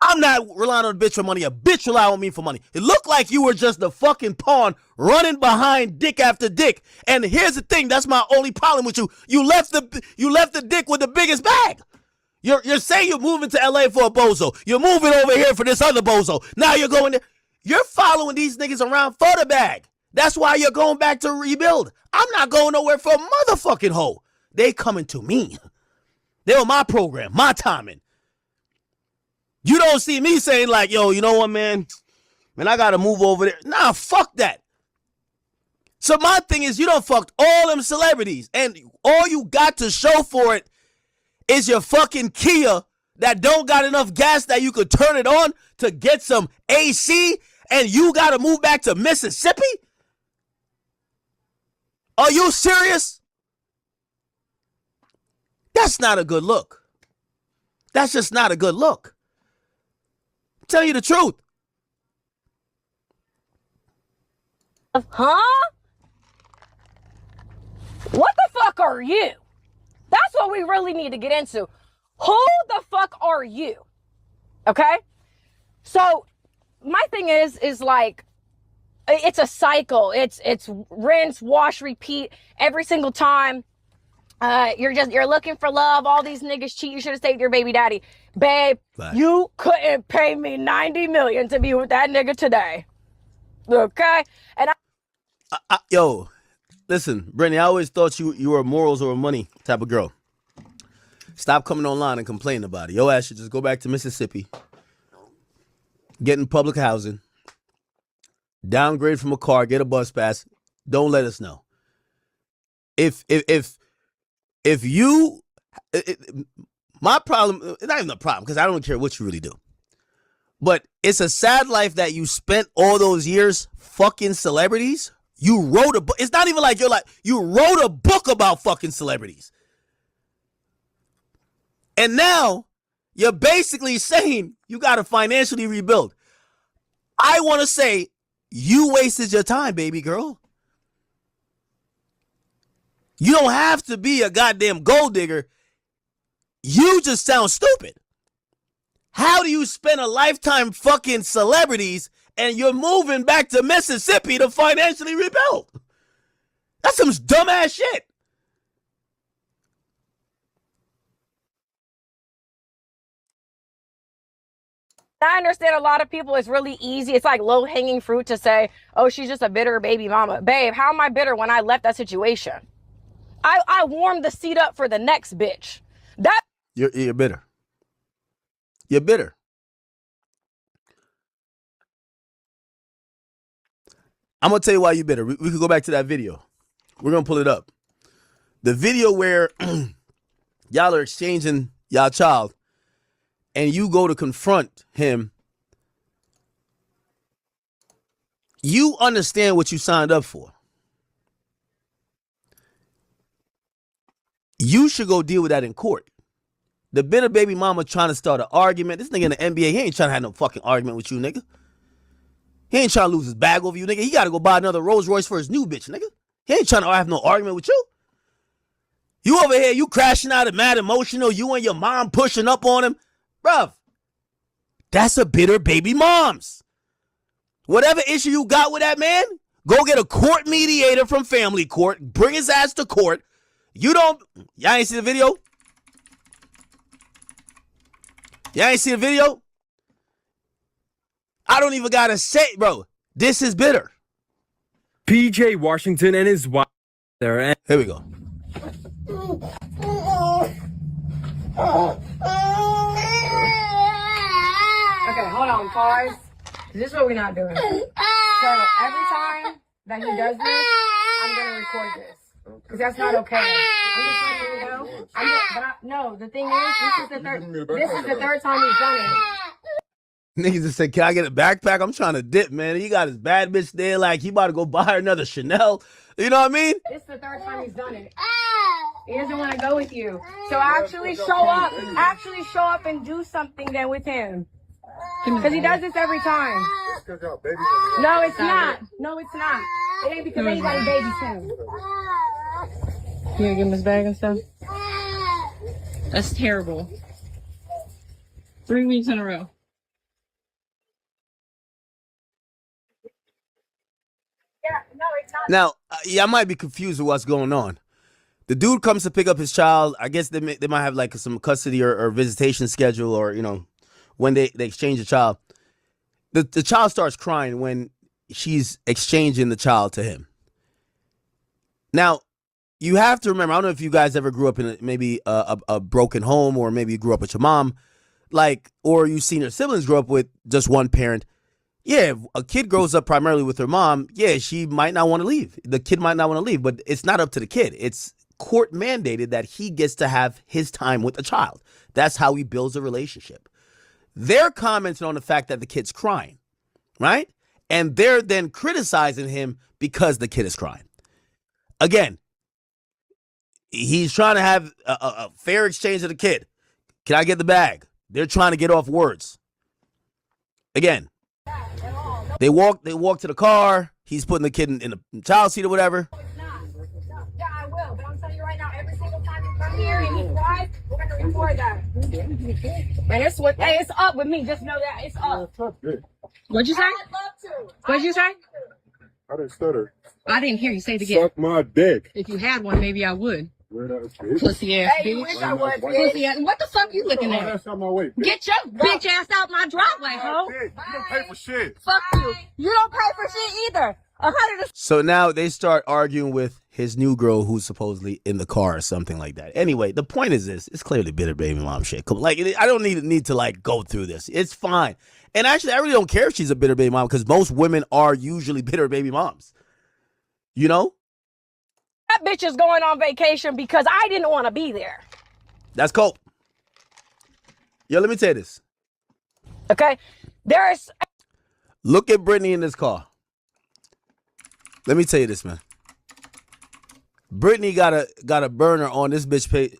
I'm not relying on a bitch for money. A bitch rely on me for money. It looked like you were just the fucking pawn running behind dick after dick. And here's the thing. That's my only problem with you. You left the dick with the biggest bag. You're saying you're moving to LA for a bozo. You're moving over here for this other bozo. Now you're going there. You're following these niggas around for the bag. That's why you're going back to rebuild. I'm not going nowhere for a motherfucking hoe. They coming to me. They on my program, my timing. You don't see me saying like, yo, you know what, man? Man, I got to move over there. Nah, fuck that. So my thing is you done fucked all them celebrities. And all you got to show for it is your fucking Kia that don't got enough gas that you could turn it on to get some AC. And you got to move back to Mississippi? Are you serious? That's not a good look. That's just not a good look. Tell you the truth. Huh? What the fuck are you? That's what we really need to get into. Who the fuck are you? Okay? So my thing is like, it's a cycle. It's rinse, wash, repeat every single time. You're looking for love. All these niggas cheat. You should have stayed with your baby daddy. Babe, you couldn't pay me $90 million to be with that nigga today. Okay? And yo, listen, Brittany, I always thought you were a morals or a money type of girl. Stop coming online and complaining about it. Your ass should just go back to Mississippi, get in public housing, downgrade from a car, get a bus pass. Don't let us know. If you, my problem, not even a problem, because I don't care what you really do. But it's a sad life that you spent all those years fucking celebrities. You wrote a book. It's not even like you wrote a book about fucking celebrities. And now you're basically saying you got to financially rebuild. I want to say you wasted your time, baby girl. You don't have to be a goddamn gold digger. You just sound stupid. How do you spend a lifetime fucking celebrities and you're moving back to Mississippi to financially rebuild? That's some dumbass shit. I understand a lot of people, it's really easy. It's like low-hanging fruit to say, oh, she's just a bitter baby mama. Babe, how am I bitter when I left that situation? I warmed the seat up for the next bitch. You're bitter. You're bitter. I'm going to tell you why you're bitter. We could go back to that video. We're going to pull it up. The video where y'all are exchanging y'all child and you go to confront him. You understand what you signed up for. You should go deal with that in court. The bitter baby mama trying to start an argument. This nigga in the NBA, he ain't trying to have no fucking argument with you, nigga. He ain't trying to lose his bag over you, nigga. He got to go buy another Rolls Royce for his new bitch, nigga. He ain't trying to have no argument with you. You over here, you crashing out and mad emotional. You and your mom pushing up on him. Bruv, that's a bitter baby mom's. Whatever issue you got with that man, go get a court mediator from family court. Bring his ass to court. Y'all ain't see the video? Y'all ain't see the video? I don't even gotta say, bro, this is bitter. PJ Washington and his wife there. Here we go. Okay, hold on, pause. This is what we're not doing. So every time that he does this, I'm gonna record this. Because that's not okay. I'm just letting you know. No, the thing is, this is the third time he's done it. Niggas just said, can I get a backpack? I'm trying to dip, man. He got his bad bitch there like he about to go buy her another Chanel. You know what I mean? This is the third time he's done it. He doesn't want to go with you. So actually show up. Actually show up and do something then with him. Because he does this every time. No, it's not. No, it's not. It ain't because anybody babies him. You gonna give him his bag and stuff? That's terrible. 3 weeks in a row. Yeah, no, it's not. Now, I might be confused with what's going on. The dude comes to pick up his child. I guess they might have like some custody or visitation schedule, or, you know, when they exchange the child. The child starts crying when she's exchanging the child to him. Now, you have to remember, I don't know if you guys ever grew up in maybe a broken home, or maybe you grew up with your mom, like, or you've seen your siblings grow up with just one parent. Yeah, if a kid grows up primarily with her mom, yeah, she might not want to leave. The kid might not want to leave, but it's not up to the kid. It's court mandated that he gets to have his time with the child. That's how he builds a relationship. They're commenting on the fact that the kid's crying, right? And they're then criticizing him because the kid is crying. Again, he's trying to have a fair exchange of the kid. Can I get the bag? They're trying to get off words. Again, they walk to the car. He's putting the kid in the child seat or whatever. Yeah, I will, but I'm telling you right now, every single time you come here and he cries, we're going to record that. And it's up with me. Just know that it's up. What'd you say? I'd love to. What'd you say? I didn't stutter. I didn't hear you say it again. Suck my dick. If you had one, maybe I would. Weird ass bitch. Pussy ass Hey, you bitch. wish I was, Pussy bitch. ass. What the fuck you looking Oh, at? that's out my way. Bitch. Get your bitch ass out my driveway, ho. Bitch, you don't pay for shit. Fuck you. You don't pay for shit either. 100. So now they start arguing with his new girl who's supposedly in the car or something like that. Anyway, the point is this. It's clearly bitter baby mom shit. Like, I don't need to like go through this. It's fine. And actually, I really don't care if she's a bitter baby mom, because most women are usually bitter baby moms. You know? That bitch is going on vacation because I didn't want to be there. That's cope. Yo, let me tell you this. Okay? There's... Look at Brittany in this car. Let me tell you this, man. Brittany got a burner on this bitch page.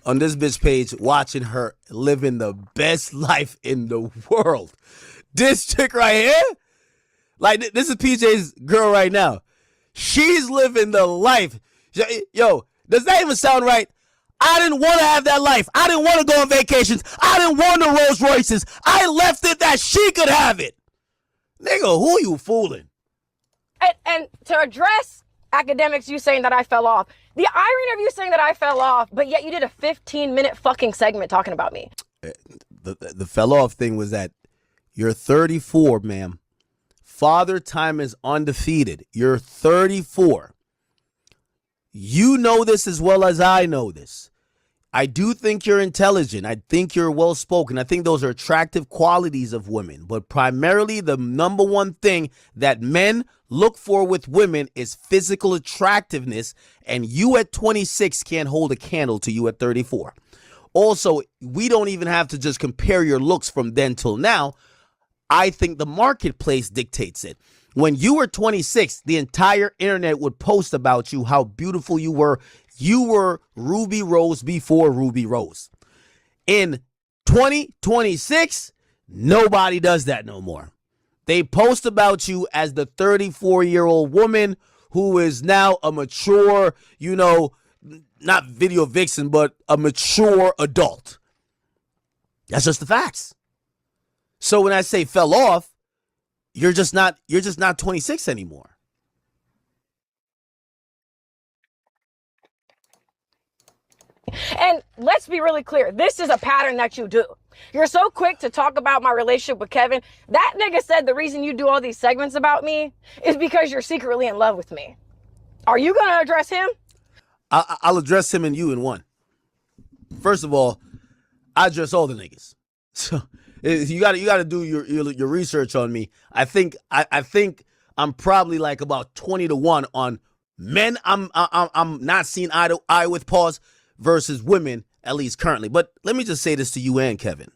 on this bitch page watching her living the best life in the world. This chick right here, like this is PJ's girl right now. She's living the life. Yo, does that even sound right? I didn't want to have that life. I didn't want to go on vacations. I didn't want the Rolls Royces. I left it that she could have it. Nigga, who you fooling? And to address Akademiks, you saying that I fell off. The irony of you saying that I fell off, but yet you did a 15-minute fucking segment talking about me. The fell off thing was that you're 34, ma'am. Father time is undefeated. You're 34. You know this as well as I know this. I do think you're intelligent. I think you're well-spoken. I think those are attractive qualities of women. But primarily, the number one thing that men look for with women is physical attractiveness. And you at 26 can't hold a candle to you at 34. Also, we don't even have to just compare your looks from then till now. I think the marketplace dictates it. When you were 26, the entire internet would post about you, how beautiful you were. You were Ruby Rose before Ruby Rose. In 2026, nobody does that no more. They post about you as the 34-year-old woman who is now a mature, not video vixen, but a mature adult. That's just the facts. So when I say fell off, you're just not 26 anymore. And let's be really clear. This is a pattern that you do. You're so quick to talk about my relationship with Kevin. That nigga said the reason you do all these segments about me is because you're secretly in love with me. Are you going to address him? I'll address him and you in one. First of all, I address all the niggas. So you got to do your research on me. I think I'm probably like about 20-1 on men. I'm not seeing eye to eye with pause versus women, at least currently. But let me just say this to you and Kevin.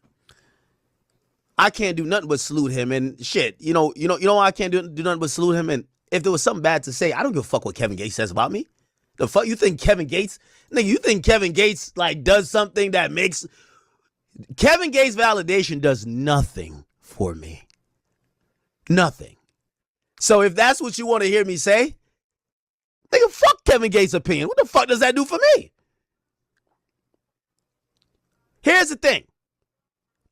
I can't do nothing but salute him and shit. You know why I can't do nothing but salute him? And if there was something bad to say, I don't give a fuck what Kevin Gates says about me. The fuck you think Kevin Gates? Nigga, you think Kevin Gates like does something that makes Kevin Gates validation does nothing for me. Nothing. So if that's what you want to hear me say, nigga, fuck Kevin Gates' opinion. What the fuck does that do for me? Here's the thing.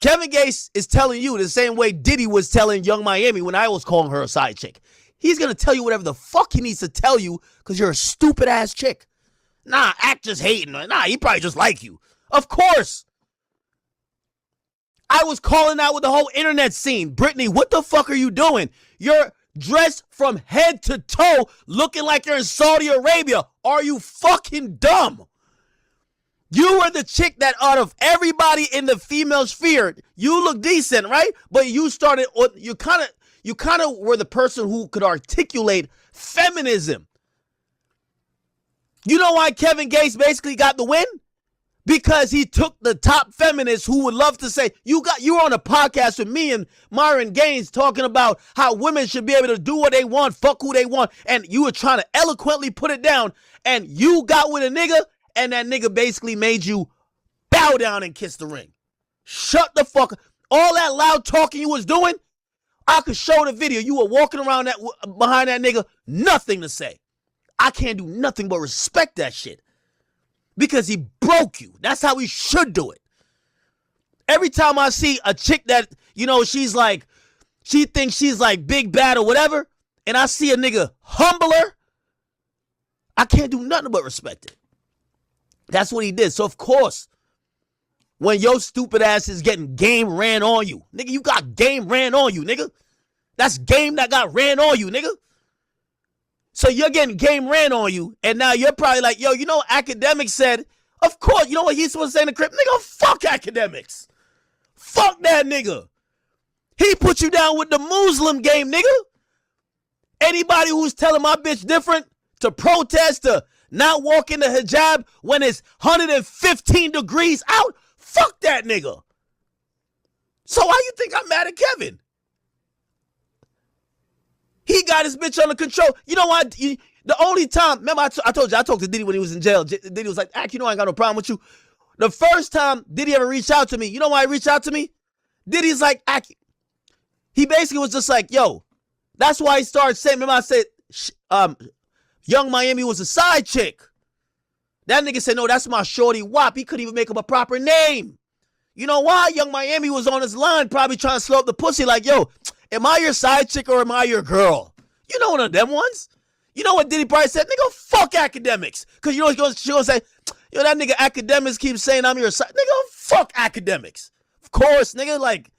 Kevin Gates is telling you the same way Diddy was telling Young Miami when I was calling her a side chick. He's going to tell you whatever the fuck he needs to tell you because you're a stupid ass chick. Nah, act just hating. Nah, he probably just like you. Of course. I was calling out with the whole internet scene. Brittany, what the fuck are you doing? You're dressed from head to toe looking like you're in Saudi Arabia. Are you fucking dumb? You were the chick that out of everybody in the female sphere, you look decent, right? But you kind of were the person who could articulate feminism. You know why Kevin Gates basically got the win? Because he took the top feminists who would love to say, you were on a podcast with me and Myron Gaines talking about how women should be able to do what they want, fuck who they want, and you were trying to eloquently put it down, and you got with a nigga, and that nigga basically made you bow down and kiss the ring. Shut the fuck up. All that loud talking you was doing, I could show the video. You were walking around behind that nigga, nothing to say. I can't do nothing but respect that shit. Because he broke you. That's how he should do it. Every time I see a chick that, she thinks she's like big bad or whatever, and I see a nigga humble her, I can't do nothing but respect it. That's what he did. So, of course, when your stupid ass is getting game ran on you, nigga, you got game ran on you, nigga. That's game that got ran on you, nigga. So you're getting game ran on you, and now you're probably like, yo, Akademiks said, of course, you know what he's supposed to say in the crib? Nigga, fuck Akademiks. Fuck that nigga. He put you down with the Muslim game, nigga. Anybody who's telling my bitch different to protest, to not walk in the hijab when it's 115 degrees out, fuck that nigga. So why you think I'm mad at Kevin? He got his bitch under control. You know what? The only time, remember I told you, I talked to Diddy when he was in jail. Diddy was like, I ain't got no problem with you. The first time Diddy ever reached out to me, you know why he reached out to me? Diddy's like, he basically was just like, yo, that's why he started saying, remember I said, Young Miami was a side chick. That nigga said, no, that's my shorty WAP. He couldn't even make up a proper name. You know why? Young Miami was on his line probably trying to slow up the pussy like, yo, am I your side chick or am I your girl? You know one of them ones. You know what Diddy probably said? Nigga, fuck Akademiks. Because you know she gonna say, yo, that nigga Akademiks keeps saying I'm your side. Nigga, fuck Akademiks. Of course, nigga, like,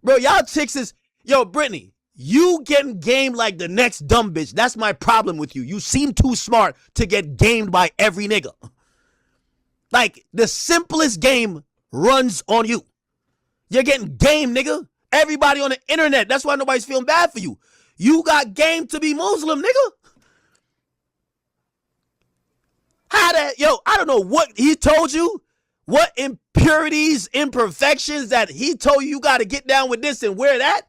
bro, y'all chicks is, yo, Brittany, you getting gamed like the next dumb bitch. That's my problem with you. You seem too smart to get gamed by every nigga. Like, the simplest game runs on you. You're getting gamed, nigga. Everybody on the internet. That's why nobody's feeling bad for you. You got gamed to be Muslim, nigga. How that, yo, I don't know what he told you. What impurities, imperfections that he told you got to get down with this and wear that.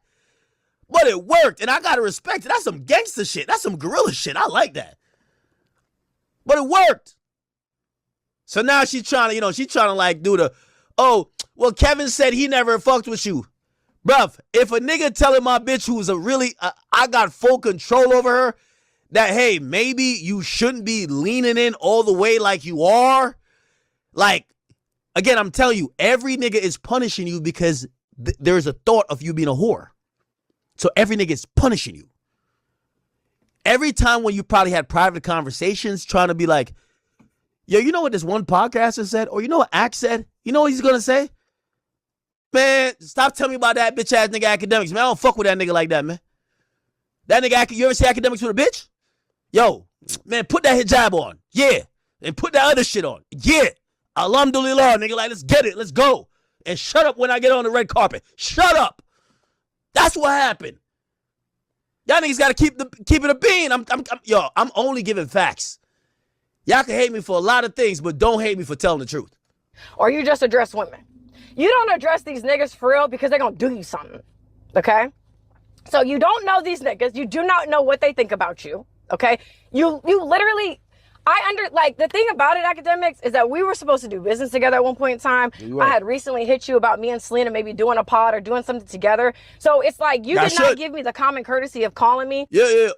But it worked, and I got to respect it. That's some gangster shit. That's some gorilla shit. I like that. But it worked. So now she's trying to, like do the, oh, well, Kevin said he never fucked with you. Bruv, if a nigga telling my bitch who's I got full control over her, that, hey, maybe you shouldn't be leaning in all the way like you are. Like, again, I'm telling you, every nigga is punishing you because there's a thought of you being a whore. So every nigga is punishing you. Every time when you probably had private conversations trying to be like, yo, you know what this one podcaster said? Or you know what Axe said? You know what he's going to say? Man, stop telling me about that bitch ass nigga Akademiks, man. I don't fuck with that nigga like that, man. That nigga, you ever see Akademiks with a bitch? Yo, man, put that hijab on. Yeah. And put that other shit on. Yeah. Alhamdulillah, nigga. Like, let's get it. Let's go. And shut up when I get on the red carpet. Shut up. That's what happened. Y'all niggas got to keep it a bean. I'm only giving facts. Y'all can hate me for a lot of things, but don't hate me for telling the truth. Or you just address women. You don't address these niggas for real because they're going to do you something. Okay? So you don't know these niggas. You do not know what they think about you. Okay? You literally, the thing about it, Akademiks, is that we were supposed to do business together at one point in time. I had recently hit you about me and Selena maybe doing a pod or doing something together. So it's like, you did not give me the common courtesy of calling me. Yeah.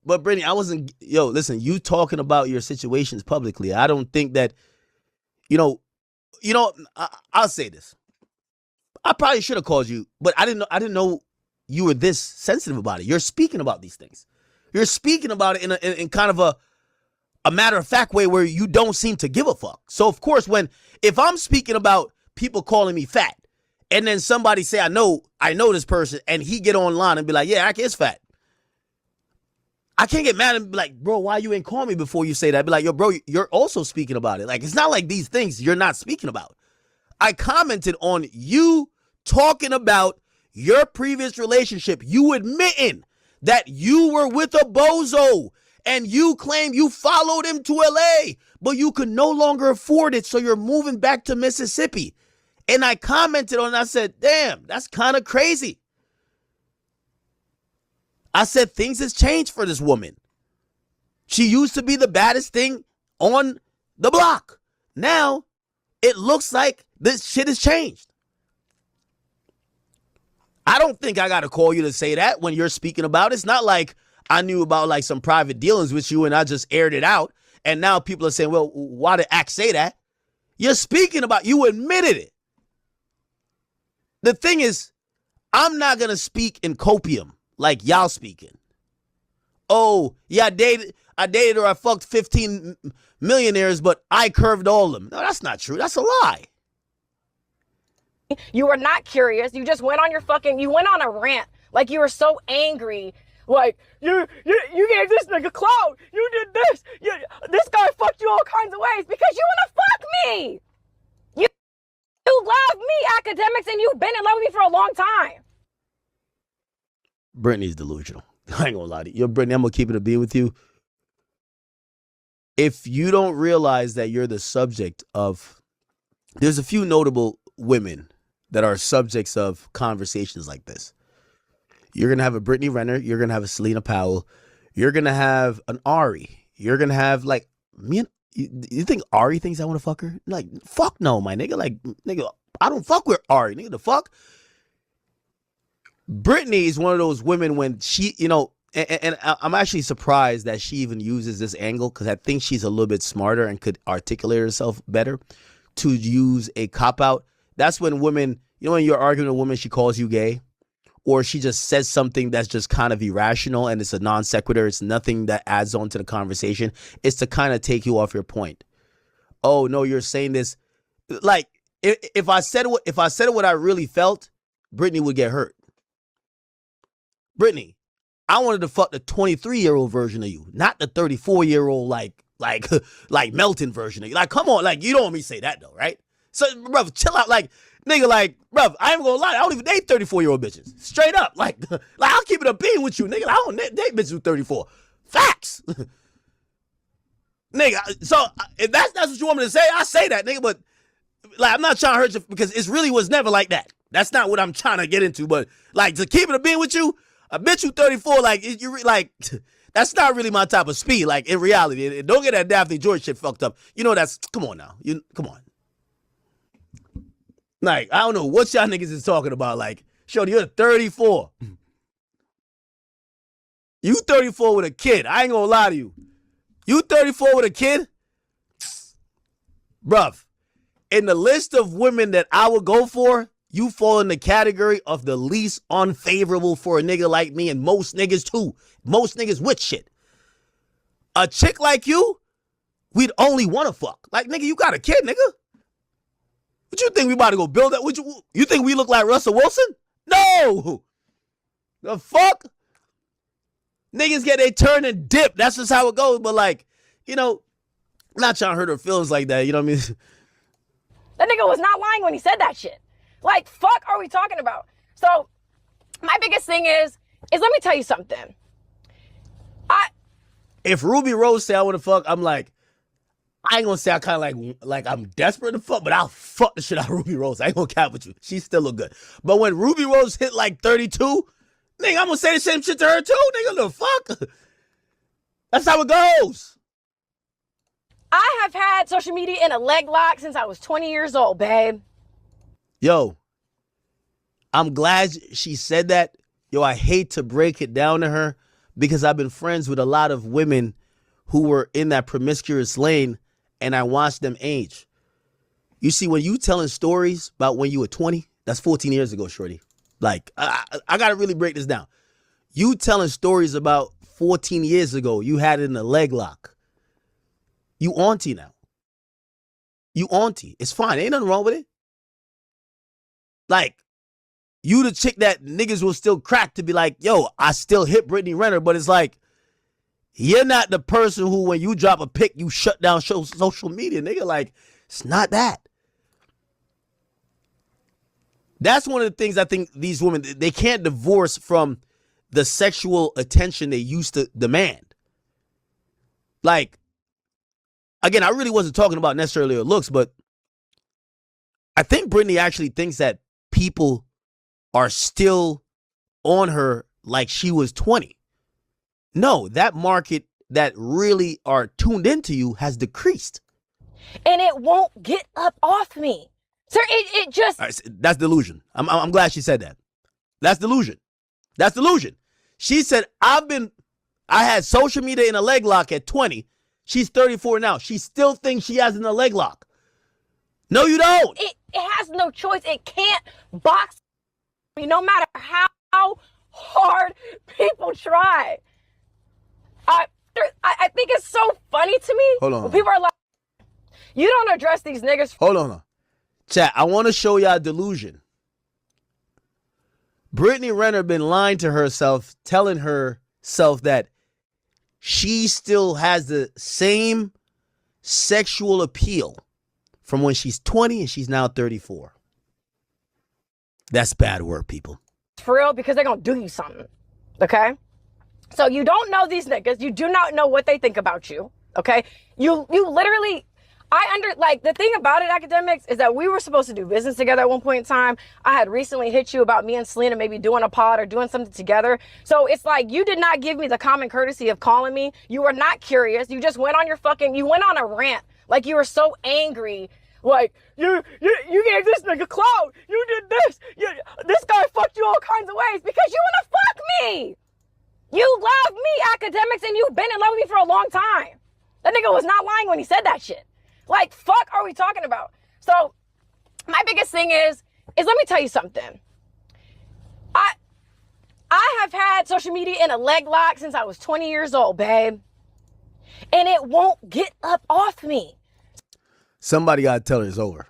But Brittany, listen, you talking about your situations publicly. I don't think that, I'll say this. I probably should have called you, but I didn't know you were this sensitive about it. You're speaking about these things. You're speaking about it in kind of a matter-of-fact way where you don't seem to give a fuck. So, of course, if I'm speaking about people calling me fat, and then somebody say, I know this person, and he get online and be like, yeah, Ak is fat. I can't get mad and be like, bro, why you ain't call me before you say that? Be like, yo, bro, you're also speaking about it. Like, it's not like these things you're not speaking about. I commented on you talking about your previous relationship, you admitting that you were with a bozo and you claim you followed him to LA, but you could no longer afford it, so you're moving back to Mississippi. And I commented on it, I said, damn, that's kind of crazy. I said things has changed for this woman. She used to be the baddest thing on the block. Now, it looks like this shit has changed. I don't think I got to call you to say that when you're speaking about it. It's not like I knew about like some private dealings with you and I just aired it out. And now people are saying, well, why did Axe say that? You're speaking about, you admitted it. The thing is, I'm not going to speak in copium like y'all speaking. Oh, yeah, I dated or I fucked 15 millionaires, but I curved all of them. No, that's not true. That's a lie. You were not curious. You just went on you went on a rant. Like, you were so angry. Like, you gave this nigga clout. You did this. This guy fucked you all kinds of ways because you want to fuck me. You love me, Akademiks, and you've been in love with me for a long time. Brittany's delusional. I ain't gonna lie to you. Yo, Brittany, I'm gonna keep it a beat with you. If you don't realize that you're the subject of, there's a few notable women that are subjects of conversations like this. You're gonna have a Brittany Renner. You're gonna have a Selena Powell. You're gonna have an Ari. You're gonna have like me and You think Ari thinks I want to fuck her? Like, fuck no, my nigga. Like, nigga, I don't fuck with Ari. Nigga, the fuck? Brittany is one of those women when she, and I'm actually surprised that she even uses this angle because I think she's a little bit smarter and could articulate herself better to use a cop-out. That's when women, when you're arguing with a woman, she calls you gay, or she just says something that's just kind of irrational and it's a non sequitur. It's nothing that adds on to the conversation. It's to kind of take you off your point. Oh no, you're saying this. Like if I said what I really felt, Brittany would get hurt. Brittany, I wanted to fuck the 23-year-old version of you, not the 34-year-old like Melton version of you. Like, come on, like you don't want me to say that though, right? So, bruv, chill out, like. Nigga, like, bruv, I ain't gonna lie, I don't even date 34-year-old bitches. Straight up. Like I'll keep it a bean with you, nigga. I don't date bitches who 34. Facts. Nigga, so if that's what you want me to say, I say that, nigga, but like I'm not trying to hurt you because it really was never like that. That's not what I'm trying to get into, but like to keep it a bean with you, a bitch who 34, like, that's not really my type of speed, like, in reality. Don't get that Daphne George shit fucked up. Come on now. Come on. Like, I don't know what y'all niggas is talking about. Like, Shorty, you're 34. You 34 with a kid. I ain't gonna lie to you. You 34 with a kid? Bruv, in the list of women that I would go for, you fall in the category of the least unfavorable for a nigga like me, and most niggas too. Most niggas with shit. A chick like you, we'd only want to fuck. Like, nigga, you got a kid, nigga. What you think we about to go build that? You think we look like Russell Wilson? No. The fuck? Niggas get their turn and dip. That's just how it goes. But like, not trying to hurt her feelings like that. You know what I mean? That nigga was not lying when he said that shit. Like, fuck are we talking about? So, my biggest thing is let me tell you something. If Ruby Rose say I want to fuck, I'm like, I ain't gonna say I kind of like I'm desperate to fuck, but I'll fuck the shit out of Ruby Rose. I ain't gonna cap with you. She still look good. But when Ruby Rose hit like 32, nigga, I'm gonna say the same shit to her too. Nigga, the fuck? That's how it goes. I have had social media in a leg lock since I was 20 years old, babe. Yo, I'm glad she said that. Yo, I hate to break it down to her because I've been friends with a lot of women who were in that promiscuous lane, and I watched them age. You see, when you telling stories about when you were 20, that's 14 years ago, shorty. Like, I got to really break this down. You telling stories about 14 years ago, you had it in a leg lock. You auntie now. You auntie. It's fine. Ain't nothing wrong with it. Like, you the chick that niggas will still crack to be like, yo, I still hit Brittany Renner, but it's like, you're not the person who, when you drop a pic, you shut down social media, nigga. Like, it's not that. That's one of the things I think these women, they can't divorce from the sexual attention they used to demand. Like, again, I really wasn't talking about necessarily her looks, but I think Brittany actually thinks that people are still on her like she was 20. No, that market that really are tuned into you has decreased. And it won't get up off me. Sir, it just... Right, that's delusion. I'm glad she said that. That's delusion. That's delusion. She said, I had social media in a leg lock at 20. She's 34 now. She still thinks she has in a leg lock. No, you don't. It has no choice. It can't box me no matter how hard people try. I think it's so funny to me. Hold on. When people are like, you don't address these niggas. Hold on. Chat, I want to show y'all delusion. Brittany Renner been lying to herself, telling herself that she still has the same sexual appeal from when she's 20 and she's now 34. That's bad work, people. For real, because they're going to do you something. Okay? So you don't know these niggas. You do not know what they think about you. Okay? You literally, The thing about it, Academics, is that we were supposed to do business together at one point in time. I had recently hit you about me and Selena maybe doing a pod or doing something together. So it's like you did not give me the common courtesy of calling me. You were not curious. You just went on you went on a rant. Like you were so angry. Like, you gave this nigga clout. You did this. This guy fucked you all kinds of ways because you want to fuck me. You love me, Academics, and you've been in love with me for a long time. That nigga was not lying when he said that shit. Like, fuck are we talking about? So, my biggest thing is let me tell you something. I have had social media in a leg lock since I was 20 years old, babe. And it won't get up off me. Somebody got to tell her it's over.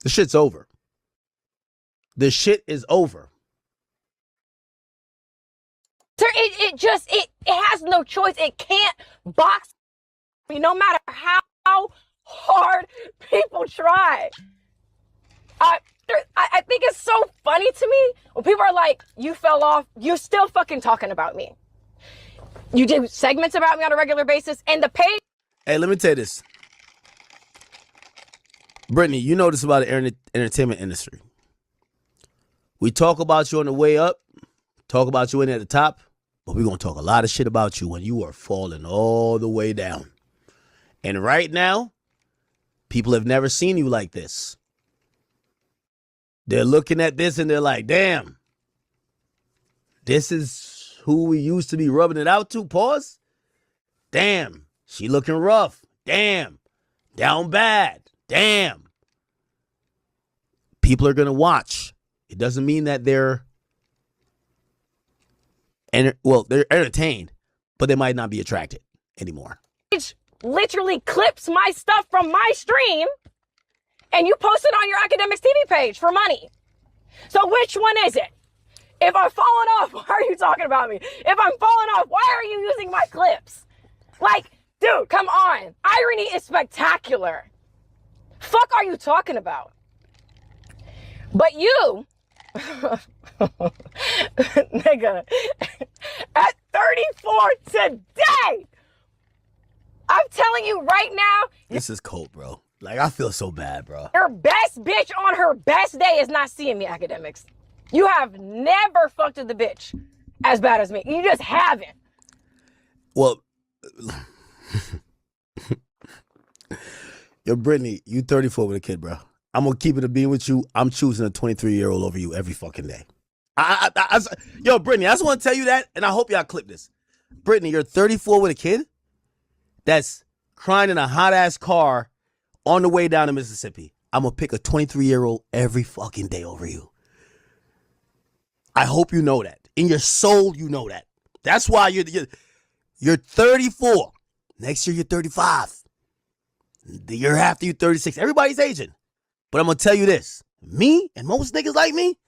The shit's over. The shit is over. It has no choice. It can't box me no matter how hard people try. I think it's so funny to me when people are like, you fell off, you're still fucking talking about me. You do segments about me on a regular basis, and the page. Hey, let me tell you this. Brittany, you know this about the entertainment industry. We talk about you on the way up, talk about you in at the top, but we're going to talk a lot of shit about you when you are falling all the way down. And right now, people have never seen you like this. They're looking at this and they're like, damn, this is who we used to be rubbing it out to, pause. Damn, she looking rough. Damn, down bad. Damn. People are going to watch. It doesn't mean that they're entertained, but they might not be attracted anymore. Literally clips my stuff from my stream and you post it on your Akademiks TV page for money. So which one is it? If I'm falling off, why are you talking about me? If I'm falling off, why are you using my clips? Like, dude, come on. Irony is spectacular. Fuck are you talking about? But you, nigga, at 34 today, I'm telling you right now. This is cold, bro. Like, I feel so bad, bro. Your best bitch on her best day is not seeing me, Academics. You have never fucked with the bitch as bad as me. You just haven't. Well, yo, Brittany, you 34 with a kid, bro. I'm going to keep it a being with you. I'm choosing a 23-year-old over you every fucking day. Yo, Brittany, I just want to tell you that, and I hope y'all clip this. Brittany, you're 34 with a kid that's crying in a hot-ass car on the way down to Mississippi. I'm going to pick a 23-year-old every fucking day over you. I hope you know that. In your soul, you know that. That's why you're 34. Next year, you're 35. The year after, you're 36. Everybody's aging. But I'm going to tell you this. Me and most niggas like me,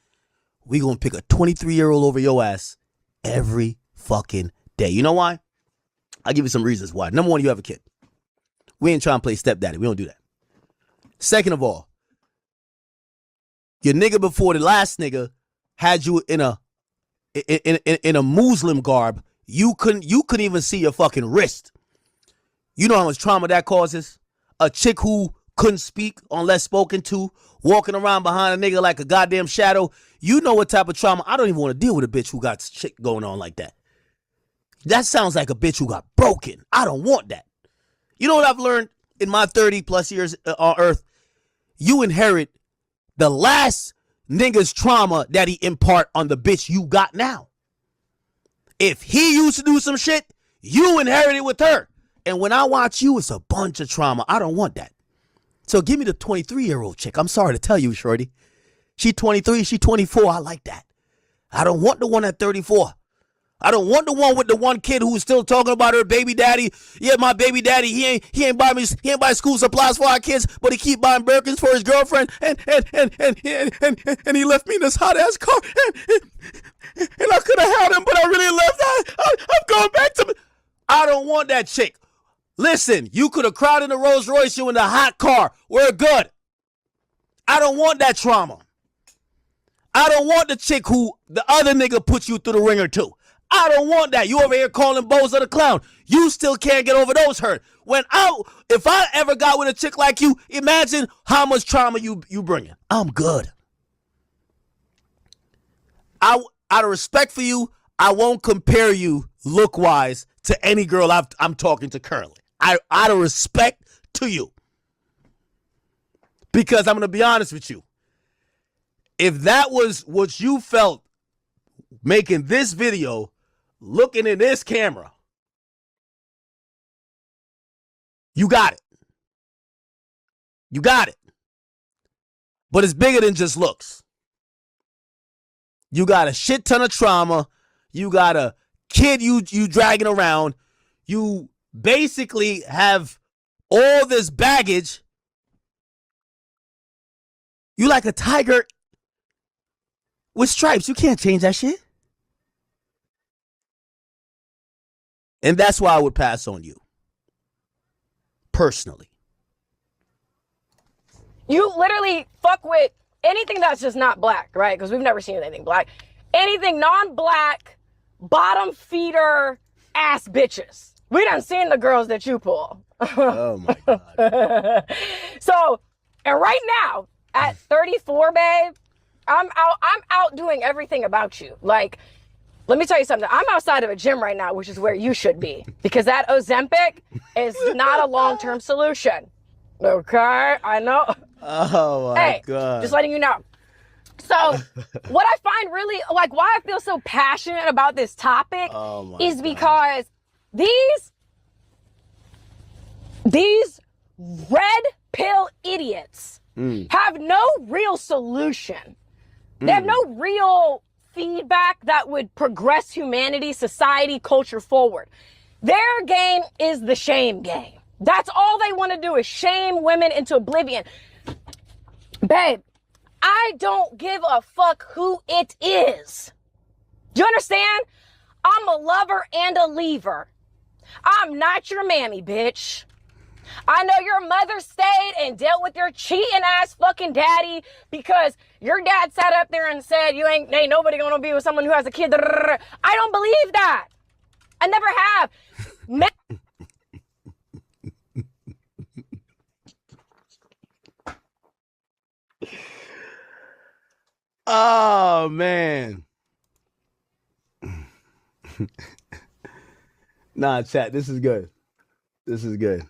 we going to pick a 23-year-old over your ass every fucking day. You know why? I'll give you some reasons why. Number one, you have a kid. We ain't trying to play stepdaddy. We don't do that. Second of all, your nigga before the last nigga had you in a Muslim garb. You couldn't even see your fucking wrist. You know how much trauma that causes? A chick who couldn't speak unless spoken to, walking around behind a nigga like a goddamn shadow. You know what type of trauma. I don't even want to deal with a bitch who got shit going on like that. That sounds like a bitch who got broken. I don't want that. You know what I've learned in my 30 plus years on earth? You inherit the last nigga's trauma that he impart on the bitch you got now. If he used to do some shit, you inherit it with her. And when I watch you, it's a bunch of trauma. I don't want that. So give me the 23-year-old chick. I'm sorry to tell you, shorty. She 23, she 24. I like that. I don't want the one at 34. I don't want the one with the one kid who's still talking about her baby daddy. Yeah, my baby daddy, he ain't buy school supplies for our kids, but he keep buying Birkins for his girlfriend, and he left me in this hot ass car, and I could have had him, but I really left. I'm going back to. I don't want that chick. Listen, you could have crowded in a Rolls Royce, you in the hot car. We're good. I don't want that trauma. I don't want the chick who the other nigga put you through the ringer too. I don't want that. You over here calling Bozo the clown. You still can't get over those hurt. if I ever got with a chick like you, imagine how much trauma you bringing. I'm good. Out of respect for you, I won't compare you look-wise to any girl I'm talking to currently. Out of respect to you. Because I'm going to be honest with you. If that was what you felt making this video, looking in this camera, you got it. You got it. But it's bigger than just looks. You got a shit ton of trauma. You got a kid you dragging around. You basically have all this baggage. You like a tiger with stripes. You can't change that shit. And that's why I would pass on you. Personally. You literally fuck with anything that's just not black, right? Because we've never seen anything black. Anything non-black, bottom feeder ass bitches. We done seen the girls that you pull. Oh my God. So, and right now, at 34, babe, I'm out doing everything about you. Like, let me tell you something. I'm outside of a gym right now, which is where you should be. Because that Ozempic is not a long-term solution. Okay? I know. Oh my God. Just letting you know. So, what I find really, like, why I feel so passionate about this topic is because these red pill idiots have no real solution. They have no real feedback that would progress humanity, society, culture forward. Their game is the shame game. That's all they want to do is shame women into oblivion. Babe, I don't give a fuck who it is. Do you understand? I'm a lover and a leaver. I'm not your mammy, bitch. I know your mother stayed and dealt with your cheating ass fucking daddy because your dad sat up there and said, ain't nobody gonna be with someone who has a kid. I don't believe that. I never have. Oh, man. Nah, chat, this is good. This is good.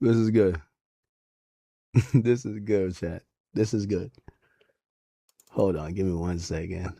This is good. This is good, chat. This is good. Hold on, give me 1 second.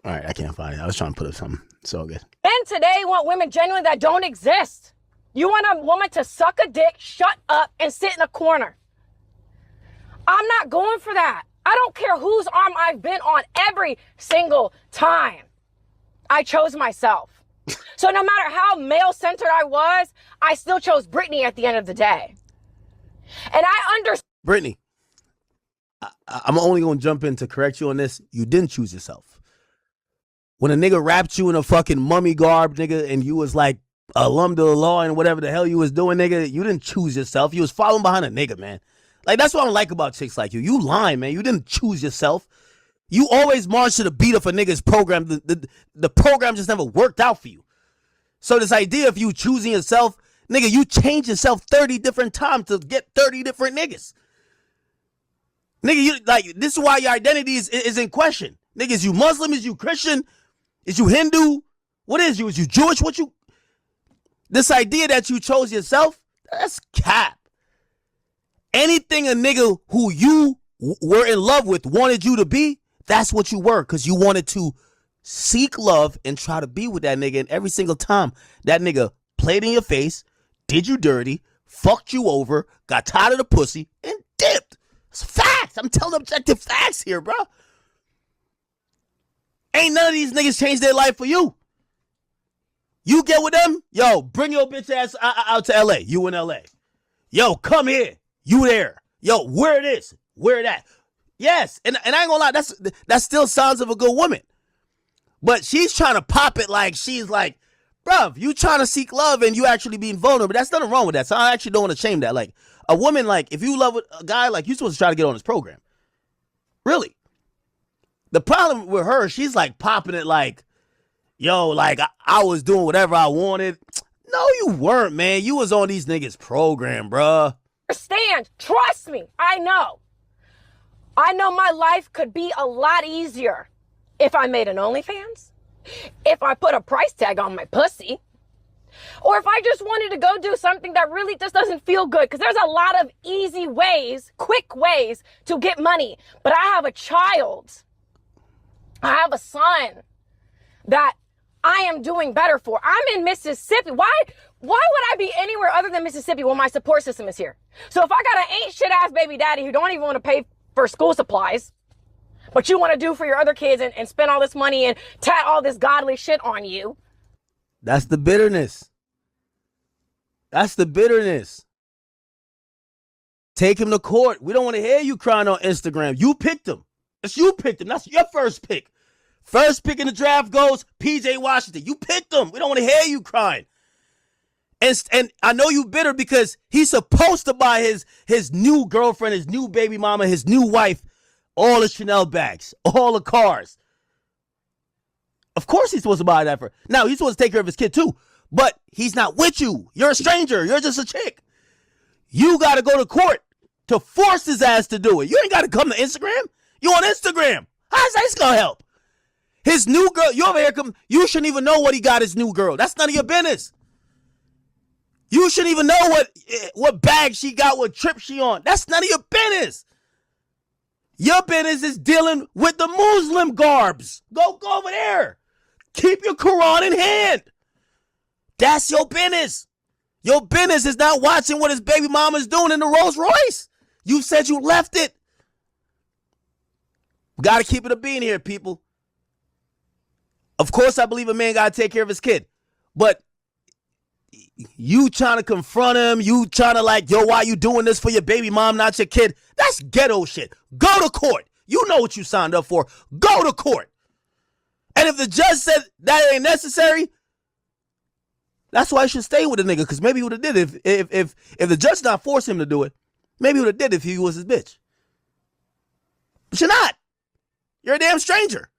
All right, I can't find it. I was trying to put up something. It's all good. Men today want women genuinely that don't exist. You want a woman to suck a dick, shut up, and sit in a corner. I'm not going for that. I don't care whose arm I've been on every single time. I chose myself. So no matter how male-centered I was, I still chose Brittany at the end of the day. And I understand. Brittany, I'm only going to jump in to correct you on this. You didn't choose yourself. When a nigga wrapped you in a fucking mummy garb, nigga, and you was like alum to the law and whatever the hell you was doing, nigga, you didn't choose yourself. You was following behind a nigga, man. Like, that's what I don't like about chicks like you. You lying, man. You didn't choose yourself. You always march to the beat of a nigga's program. The program just never worked out for you. So this idea of you choosing yourself, nigga, you change yourself 30 different times to get 30 different niggas. Nigga, you like, this is why your identity is in question. Nigga, is you Muslim? Is you Christian? Is you Hindu? What is you? Is you Jewish? What you? This idea that you chose yourself, that's cap. Anything a nigga who you were in love with wanted you to be, that's what you were, because you wanted to seek love and try to be with that nigga. And every single time that nigga played in your face, did you dirty, fucked you over, got tired of the pussy, and dipped. It's facts. I'm telling objective facts here, bro. Ain't none of these niggas changed their life for you. You get with them, yo, bring your bitch ass out to LA. You in LA. Yo, come here. You there. Yo, where this? Where that? Yes, and I ain't gonna lie, that's still signs of a good woman. But she's trying to pop it like she's like, bruv, you trying to seek love and you actually being vulnerable. That's nothing wrong with that. So I actually don't want to shame that. Like, a woman, like, if you love a guy, like, you're supposed to try to get on his program. Really. The problem with her, she's like popping it like, yo, like, I was doing whatever I wanted. No, you weren't, man. You was on these niggas' program, bruh. Understand. Trust me. I know my life could be a lot easier if I made an OnlyFans, if I put a price tag on my pussy, or if I just wanted to go do something that really just doesn't feel good. Because there's a lot of easy ways, quick ways to get money. But I have a child. I have a son that I am doing better for. I'm in Mississippi. Why would I be anywhere other than Mississippi when my support system is here? So if I got an ain't shit ass baby daddy who don't even want to pay for school supplies, but you want to do for your other kids and spend all this money and tat all this godly shit on you. That's the bitterness. That's the bitterness. Take him to court. We don't want to hear you crying on Instagram. You picked him. It's you picked him. That's your first pick. First pick in the draft goes PJ Washington. You picked him. We don't want to hear you crying. And I know you bitter because he's supposed to buy his new girlfriend, his new baby mama, his new wife, all the Chanel bags, all the cars. Of course he's supposed to buy that for. Now, he's supposed to take care of his kid too, but he's not with you. You're a stranger. You're just a chick. You got to go to court to force his ass to do it. You ain't got to come to Instagram. You on Instagram. How's that going to help? His new girl, you over here come, you shouldn't even know what he got his new girl. That's none of your business. You shouldn't even know what bag she got, what trip she on. That's none of your business. Your business is dealing with the Muslim garbs. Go over there. Keep your Quran in hand. That's your business. Your business is not watching what his baby mama's doing in the Rolls Royce. You said you left it. Got to keep it a bean here, people. Of course, I believe a man got to take care of his kid. But you trying to confront him, you trying to like, yo, why you doing this for your baby mom, not your kid? That's ghetto shit. Go to court. You know what you signed up for. Go to court. And if the judge said that ain't necessary, that's why I should stay with the nigga, because maybe he would have did it. If the judge not forcing him to do it, maybe he would have did it if he was his bitch. But you're not. You're a damn stranger.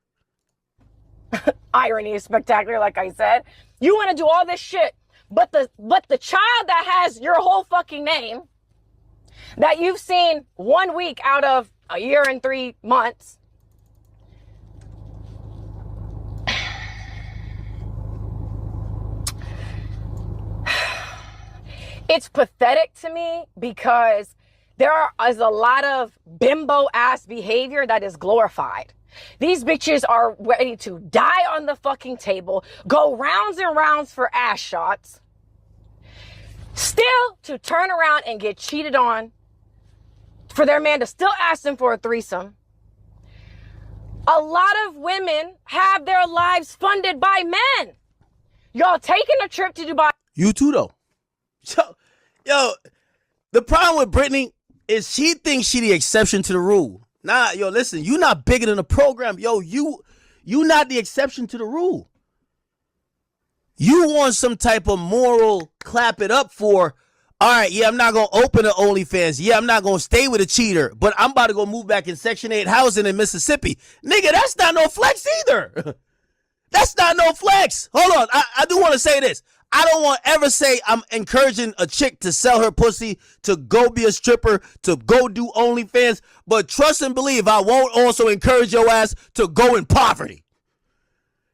Irony is spectacular, like I said. You want to do all this shit, but the child that has your whole fucking name, that you've seen 1 week out of a year and 3 months, it's pathetic to me because there is a lot of bimbo ass behavior that is glorified. These bitches are ready to die on the fucking table, go rounds and rounds for ass shots, still to turn around and get cheated on, for their man to still ask them for a threesome. A lot of women have their lives funded by men. Y'all taking a trip to Dubai. You too, though. Yo, the problem with Brittany is she thinks she the exception to the rule. Nah, yo, listen, you not bigger than the program. Yo, you not the exception to the rule. You want some type of moral clap it up for, all right, yeah, I'm not going to open an OnlyFans. Yeah, I'm not going to stay with a cheater, but I'm about to go move back in Section 8 housing in Mississippi. Nigga, that's not no flex either. That's not no flex. Hold on, I do want to say this. I don't want to ever say I'm encouraging a chick to sell her pussy, to go be a stripper, to go do OnlyFans. But trust and believe, I won't also encourage your ass to go in poverty.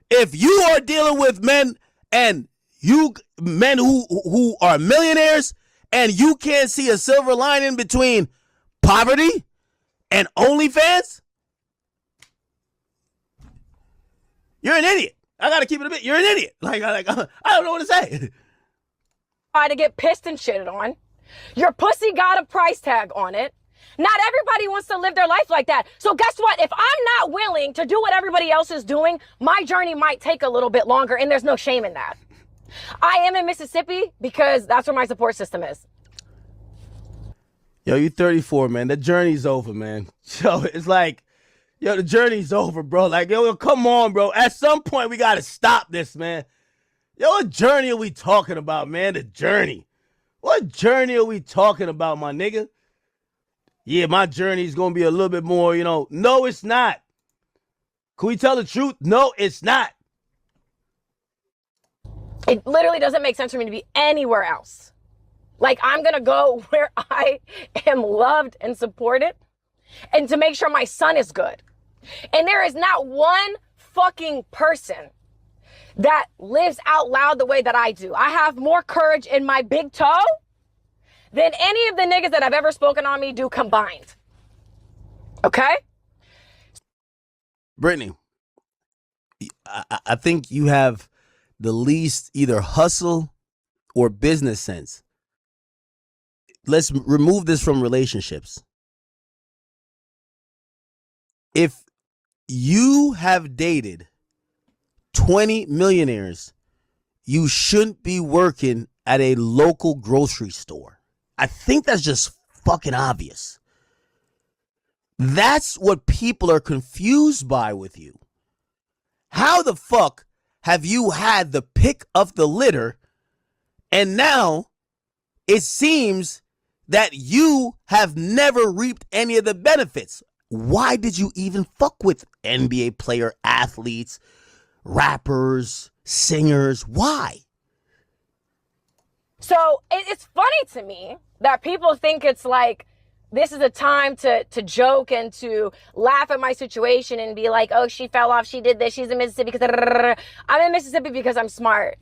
If you are dealing with men and men who are millionaires and you can't see a silver lining between poverty and OnlyFans, you're an idiot. I gotta keep it a bit. You're an idiot. Like I don't know what to say. To get pissed and shitted on. Your pussy got a price tag on it. Not everybody wants to live their life like that. So guess what? If I'm not willing to do what everybody else is doing, my journey might take a little bit longer, and there's no shame in that. I am in Mississippi because that's where my support system is. Yo, you 34, man. The journey's over, man. Yo, it's like, Yo, the journey's over, bro. Like, yo, come on, bro. At some point, we got to stop this, man. Yo, what journey are we talking about, man? The journey. What journey are we talking about, my nigga? Yeah, my journey is going to be a little bit more, No, it's not. Can we tell the truth? No, it's not. It literally doesn't make sense for me to be anywhere else. Like, I'm going to go where I am loved and supported and to make sure my son is good. And there is not one fucking person that lives out loud the way that I do. I have more courage in my big toe than any of the niggas that have ever spoken on me do combined. Okay? Brittany, I think you have the least either hustle or business sense. Let's remove this from relationships. If you have dated 20 millionaires, you shouldn't be working at a local grocery store. I think that's just fucking obvious. That's what people are confused by with you. How the fuck have you had the pick of the litter and now it seems that you have never reaped any of the benefits? Why did you even fuck with NBA player, athletes, rappers, singers? Why? So it's funny to me that people think it's like, this is a time to joke and to laugh at my situation and be like, oh, she fell off, she did this, she's in Mississippi because I'm in Mississippi because I'm smart.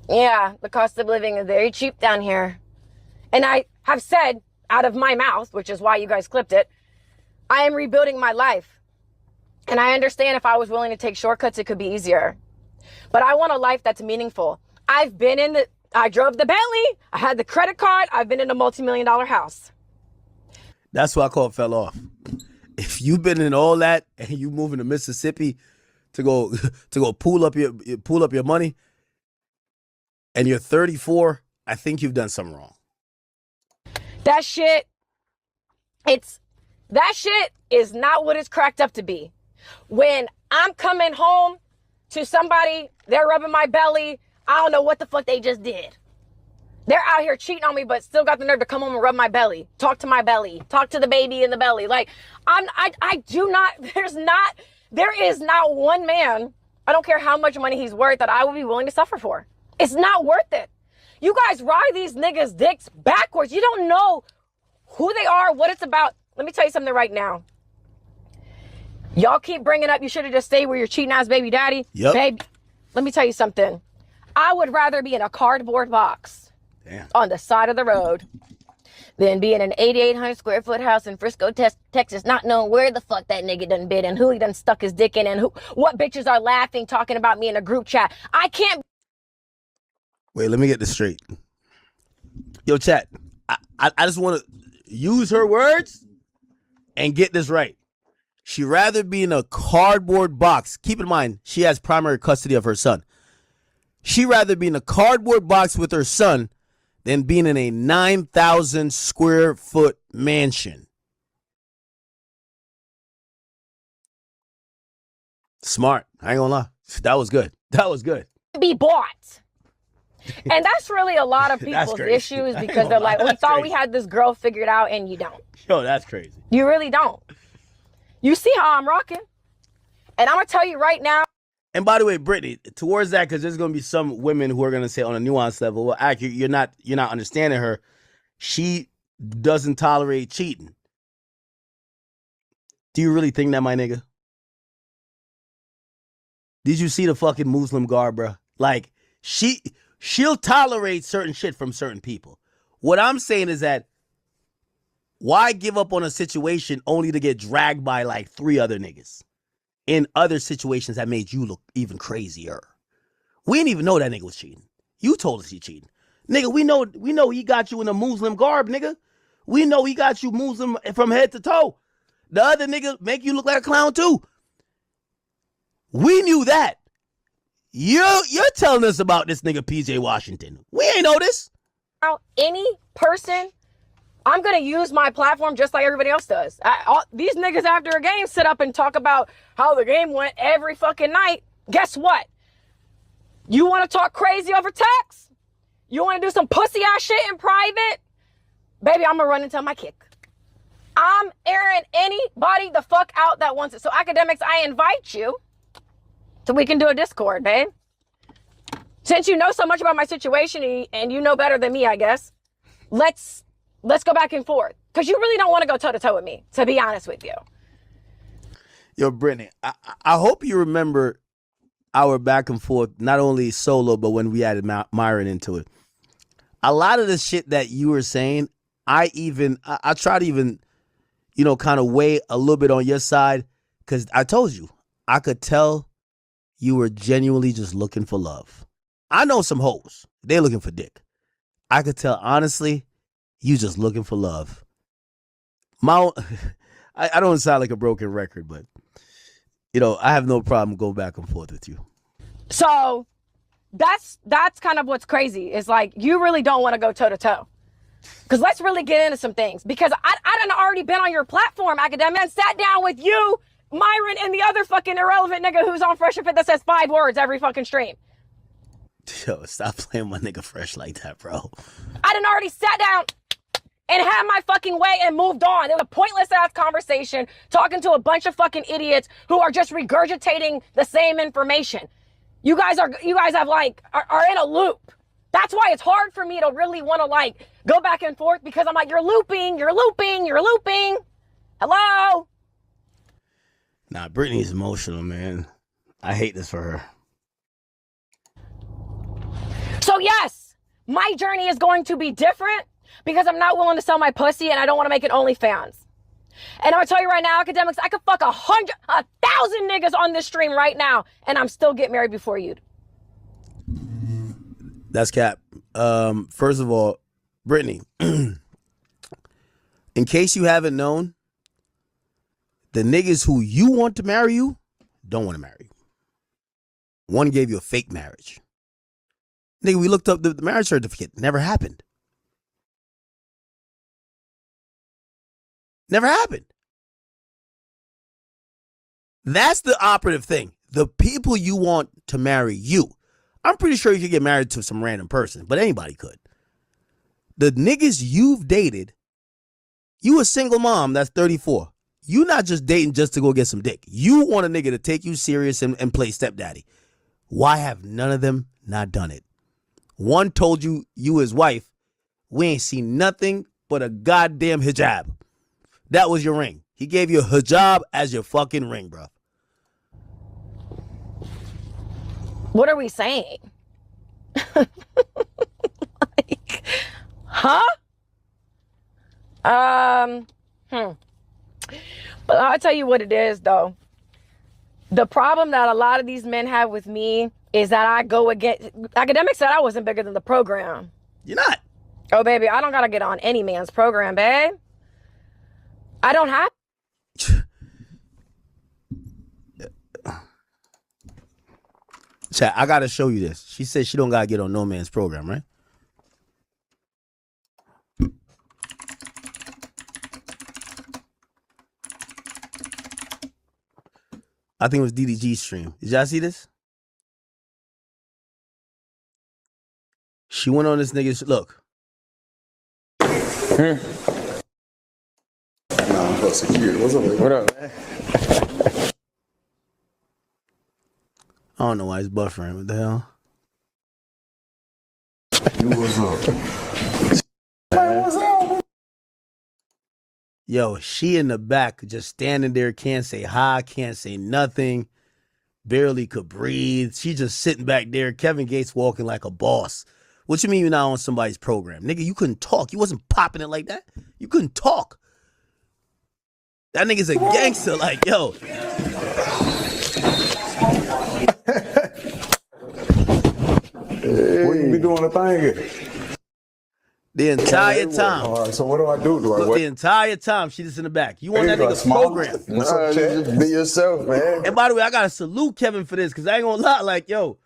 Yeah, the cost of living is very cheap down here. And I have said out of my mouth, which is why you guys clipped it, I am rebuilding my life. And I understand if I was willing to take shortcuts, it could be easier. But I want a life that's meaningful. I drove the Bentley, I had the credit card, I've been in a multi-million-dollar house. That's what I call it fell off. If you've been in all that and you moving to Mississippi to go pull up your money and you're 34, I think you've done something wrong. That shit is not what it's cracked up to be. When I'm coming home to somebody, they're rubbing my belly, I don't know what the fuck they just did. They're out here cheating on me, but still got the nerve to come home and rub my belly, talk to my belly, talk to the baby in the belly. Like, there is not one man, I don't care how much money he's worth, that I would be willing to suffer for. It's not worth it. You guys ride these niggas' dicks backwards. You don't know who they are, what it's about. Let me tell you something right now. Y'all keep bringing up you should have just stayed where you're cheating ass baby daddy. Yep. Babe, let me tell you something. I would rather be in a cardboard box on the side of the road than be in an 8,800 square foot house in Frisco, Texas, not knowing where the fuck that nigga done been and who he done stuck his dick in and what bitches are laughing, talking about me in a group chat. I can't. Wait, let me get this straight. Yo, chat, I just want to use her words and get this right. She'd rather be in a cardboard box. Keep in mind, she has primary custody of her son. She'd rather be in a cardboard box with her son than being in a 9,000 square foot mansion. Smart. I ain't gonna lie. That was good. That was good. Be bought. And that's really a lot of people's issues because they're like, we thought we had this girl figured out and you don't. Yo, that's crazy. You really don't. You see how I'm rocking? And I'm going to tell you right now. And by the way, Brittany, towards that, because there's going to be some women who are going to say on a nuance level, well, actually, you're not understanding her. She doesn't tolerate cheating. Do you really think that, my nigga? Did you see the fucking Muslim garb, bro? Like, she'll tolerate certain shit from certain people. What I'm saying is that why give up on a situation only to get dragged by like 3 other niggas in other situations that made you look even crazier? We didn't even know that nigga was cheating. You told us he cheating. Nigga, we know he got you in a Muslim garb, nigga. We know he got you Muslim from head to toe. The other nigga make you look like a clown too. We knew that. You're telling us about this nigga PJ Washington. We ain't know this. Any person I'm going to use my platform just like everybody else does. These niggas after a game sit up and talk about how the game went every fucking night. Guess what? You want to talk crazy over text? You want to do some pussy ass shit in private? Baby, I'm going to run and tell my kick. I'm airing anybody the fuck out that wants it. So Akademiks, I invite you so we can do a Discord, babe. Since you know so much about my situation and you know better than me, I guess, let's go back and forth. Because you really don't want to go toe-to-toe with me, to be honest with you. Yo, Brittany, I hope you remember our back and forth, not only solo, but when we added Myron into it. A lot of the shit that you were saying, I try to even, kind of weigh a little bit on your side, because I told you, I could tell you were genuinely just looking for love. I know some hoes. They're looking for dick. I could tell, honestly, you just looking for love. I don't sound like a broken record, but, I have no problem going back and forth with you. So that's kind of what's crazy. Is like, you really don't want to go toe-to-toe. Because let's really get into some things. Because I done already been on your platform, Akademiks, and sat down with you, Myron, and the other fucking irrelevant nigga who's on Fresh and Fit that says 5 words every fucking stream. Yo, stop playing my nigga Fresh like that, bro. I done already sat down and had my fucking way and moved on. It was a pointless ass conversation talking to a bunch of fucking idiots who are just regurgitating the same information. You guys are in a loop. That's why it's hard for me to really want to go back and forth, because I'm like, you're looping. Hello? Nah, Brittany's emotional, man. I hate this for her. So yes, my journey is going to be different because I'm not willing to sell my pussy and I don't want to make it OnlyFans. And I'm gonna tell you right now, Akademiks, I could fuck 1,000 niggas on this stream right now and I'm still get married before you. That's cap. First of all, Brittany, in case you haven't known, the niggas who you want to marry you don't want to marry you. One gave you a fake marriage. Nigga, we looked up the marriage certificate. Never happened. Never happened. That's the operative thing. The people you want to marry you. I'm pretty sure you could get married to some random person, but anybody could. The niggas you've dated, you a single mom that's 34. You not just dating just to go get some dick. You want a nigga to take you serious and play stepdaddy. Why have none of them not done it? One told you his wife, we ain't seen nothing but a goddamn hijab. That was your ring. He gave you a hijab as your fucking ring, bro. What are we saying? Huh? But I'll tell you what it is, though. The problem that a lot of these men have with me is that I go against... Akademiks said I wasn't bigger than the program. You're not. Oh, baby, I don't got to get on any man's program, babe. I don't have... Chat, I got to show you this. She said she don't got to get on no man's program, right? I think it was DDG's stream. Did y'all see this? She went on this nigga's... Look. Nah, I'm security. What's up, man? What up, man? I don't know why he's buffering. What the hell? What's up? Yo, she in the back just standing there, can't say hi, can't say nothing, barely could breathe. She just sitting back there. Kevin Gates walking like a boss. What you mean you're not on somebody's program? Nigga, you couldn't talk. You wasn't popping it like that. You couldn't talk. That nigga's a gangster. Like, yo. What you be doing a thing here? The entire time. All right, so what do I do? Do I Look, wait? the entire time she just in the back. You on that nigga's program. Nah, just be yourself, man. And by the way, I gotta salute Kevin for this, because I ain't gonna lie, like, yo,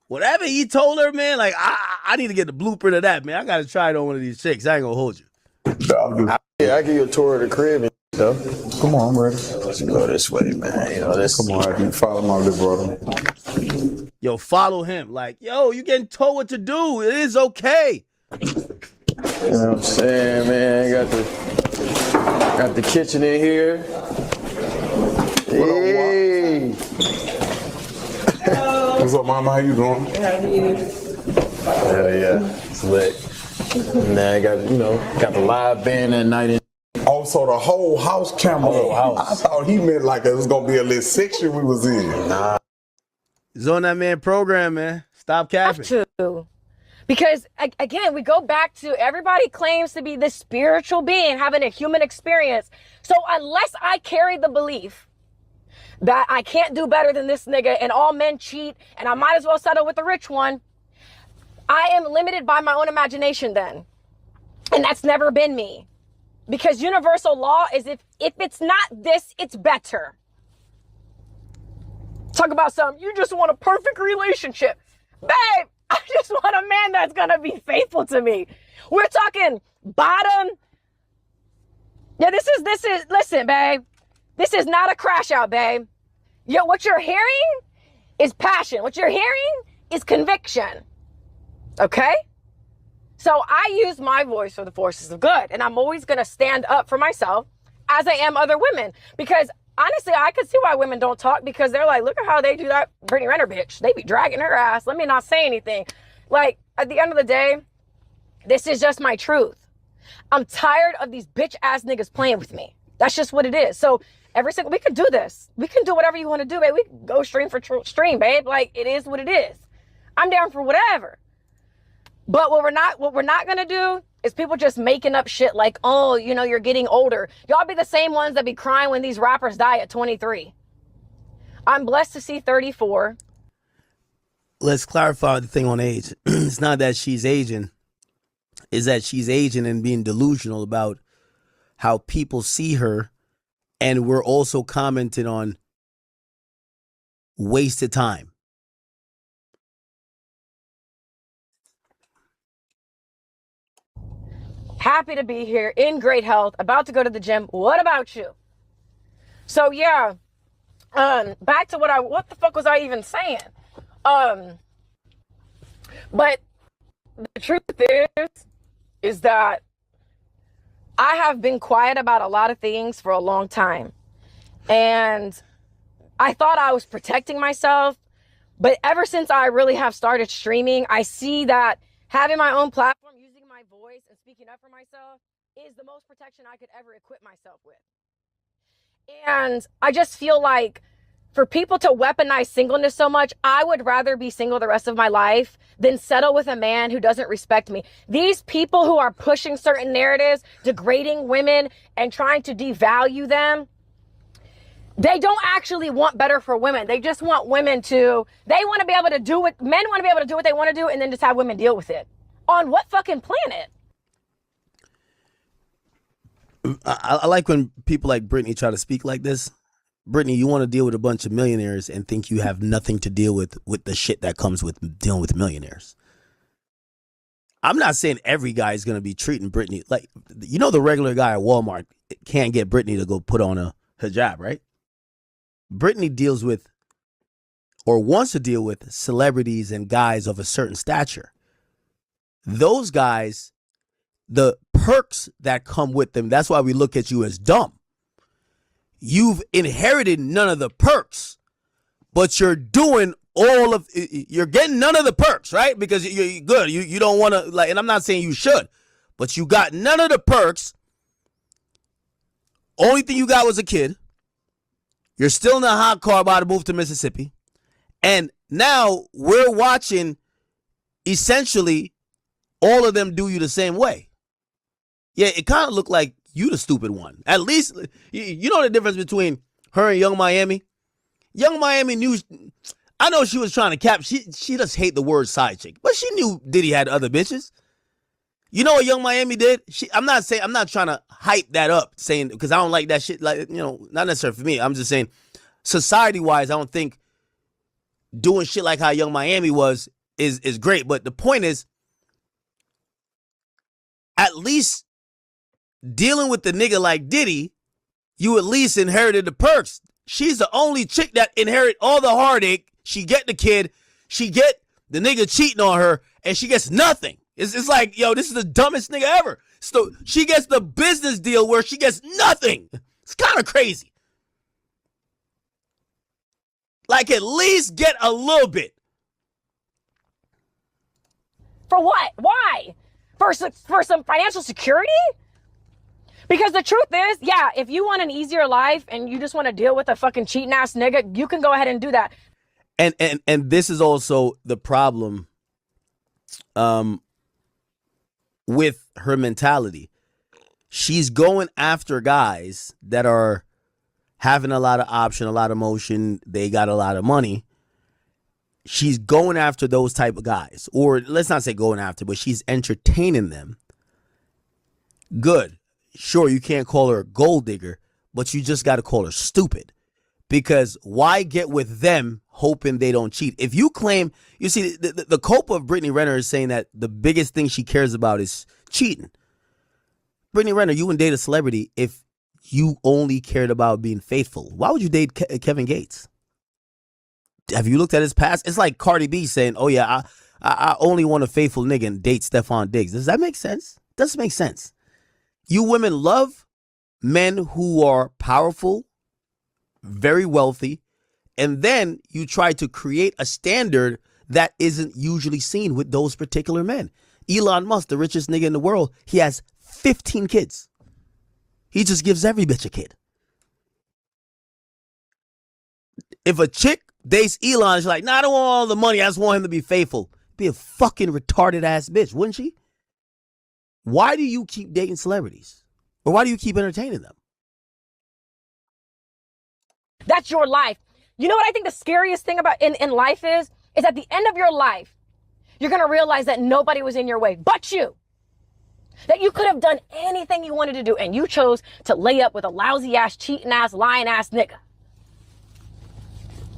whatever he told her, man, like, I need to get the blueprint of that, man. I gotta try it on one of these chicks. I ain't gonna hold you. Yeah, I give you a tour of the crib and stuff. Come on, I'm ready. Let's go this way, man. You know, come on, you follow my little brother. Yo, follow him. Like, yo, you getting told what to do. It is okay. You know what I'm saying, man? Got the kitchen in here. Hey. What's up, mama? How you doing? Hell yeah, it's lit. Now I got the live band at night. Oh, so the whole house camera. Whole house. I thought he meant like it was gonna be a little section we was in. Nah. It's on that man program, man. Stop capping. Because, again, we go back to everybody claims to be this spiritual being having a human experience. So unless I carry the belief that I can't do better than this nigga and all men cheat and I might as well settle with the rich one, I am limited by my own imagination then. And that's never been me. Because universal law is if it's not this, it's better. Talk about something. You just want a perfect relationship. Babe, I just want a man that's going to be faithful to me. We're talking bottom. Yeah, this is, listen, babe. This is not a crash out, babe. Yo, what you're hearing is passion. What you're hearing is conviction. Okay? So I use my voice for the forces of good. And I'm always going to stand up for myself as I am other women. Because honestly, I could see why women don't talk because they're like, look at how they do that Brittany Renner bitch. They be dragging her ass. Let me not say anything. Like, at the end of the day, this is just my truth. I'm tired of these bitch ass niggas playing with me. That's just what it is. So we can do this. We can do whatever you want to do, babe. We can go stream for stream, babe. Like, it is what it is. I'm down for whatever. But what we're not gonna do is people just making up shit like, oh, you're getting older. Y'all be the same ones that be crying when these rappers die at 23. I'm blessed to see 34. Let's clarify the thing on age. It's not that she's aging. It's that she's aging and being delusional about how people see her. And we're also commenting on wasted time. Happy to be here, in great health, about to go to the gym. What about you? So yeah, back to what the fuck was I even saying? But the truth is that I have been quiet about a lot of things for a long time. And I thought I was protecting myself, but ever since I really have started streaming, I see that having my own platform, using my voice and speaking up for myself is the most protection I could ever equip myself with. And I just feel like for people to weaponize singleness so much, I would rather be single the rest of my life than settle with a man who doesn't respect me. These people who are pushing certain narratives, degrading women and trying to devalue them, they don't actually want better for women. They just want women they want to be able to do what, men want to be able to do what they want to do and then just have women deal with it. On what fucking planet? I like when people like Brittany try to speak like this. Brittany, you want to deal with a bunch of millionaires and think you have nothing to deal with the shit that comes with dealing with millionaires. I'm not saying every guy is going to be treating Brittany like, the regular guy at Walmart can't get Brittany to go put on a hijab, right? Brittany deals with or wants to deal with celebrities and guys of a certain stature. Those guys, the perks that come with them, that's why we look at you as dumb. You've inherited none of the perks, but you're getting none of the perks, right? Because you're good. You don't want to, and I'm not saying you should, but you got none of the perks. Only thing you got was a kid. You're still in a hot car about to move to Mississippi. And now we're watching essentially all of them do you the same way. Yeah, it kind of looked like you the stupid one. At least, you know the difference between her and Young Miami? Young Miami knew, I know she was trying to cap, she just hate the word side chick, but she knew Diddy had other bitches. You know what Young Miami did? I'm not trying to hype that up, saying, because I don't like that shit, not necessarily for me. I'm just saying, society-wise, I don't think doing shit like how Young Miami was is great. But the point is, at least dealing with the nigga like Diddy, you at least inherited the perks. She's the only chick that inherit all the heartache. She get the kid, she get the nigga cheating on her, and she gets nothing. It's like, yo, this is the dumbest nigga ever. So she gets the business deal where she gets nothing. It's kind of crazy. Like, at least get a little bit. For what? Why? For some financial security? Because the truth is, yeah, if you want an easier life and you just want to deal with a fucking cheating ass nigga, you can go ahead and do that. And this is also the problem with her mentality. She's going after guys that are having a lot of option, a lot of motion, they got a lot of money. She's going after those type of guys. Or let's not say going after, but she's entertaining them. Good. Sure, you can't call her a gold digger, but you just got to call her stupid. Because why get with them hoping they don't cheat? If you claim, you see, the cope of Brittany Renner is saying that the biggest thing she cares about is cheating. Brittany Renner, you wouldn't date a celebrity if you only cared about being faithful. Why would you date Kevin Gates? Have you looked at his past? It's like Cardi B saying, oh yeah, I only want a faithful nigga and date Stephon Diggs. Does that make sense? Doesn't make sense. You women love men who are powerful, very wealthy, and then you try to create a standard that isn't usually seen with those particular men. Elon Musk, the richest nigga in the world, he has 15 kids. He just gives every bitch a kid. If a chick dates Elon, she's like, nah, I don't want all the money, I just want him to be faithful. Be a fucking retarded ass bitch, wouldn't she? Why do you keep dating celebrities? Or why do you keep entertaining them? That's your life. You know what I think the scariest thing about in life is at the end of your life, you're going to realize that nobody was in your way but you. That you could have done anything you wanted to do and you chose to lay up with a lousy ass, cheating ass, lying ass nigga.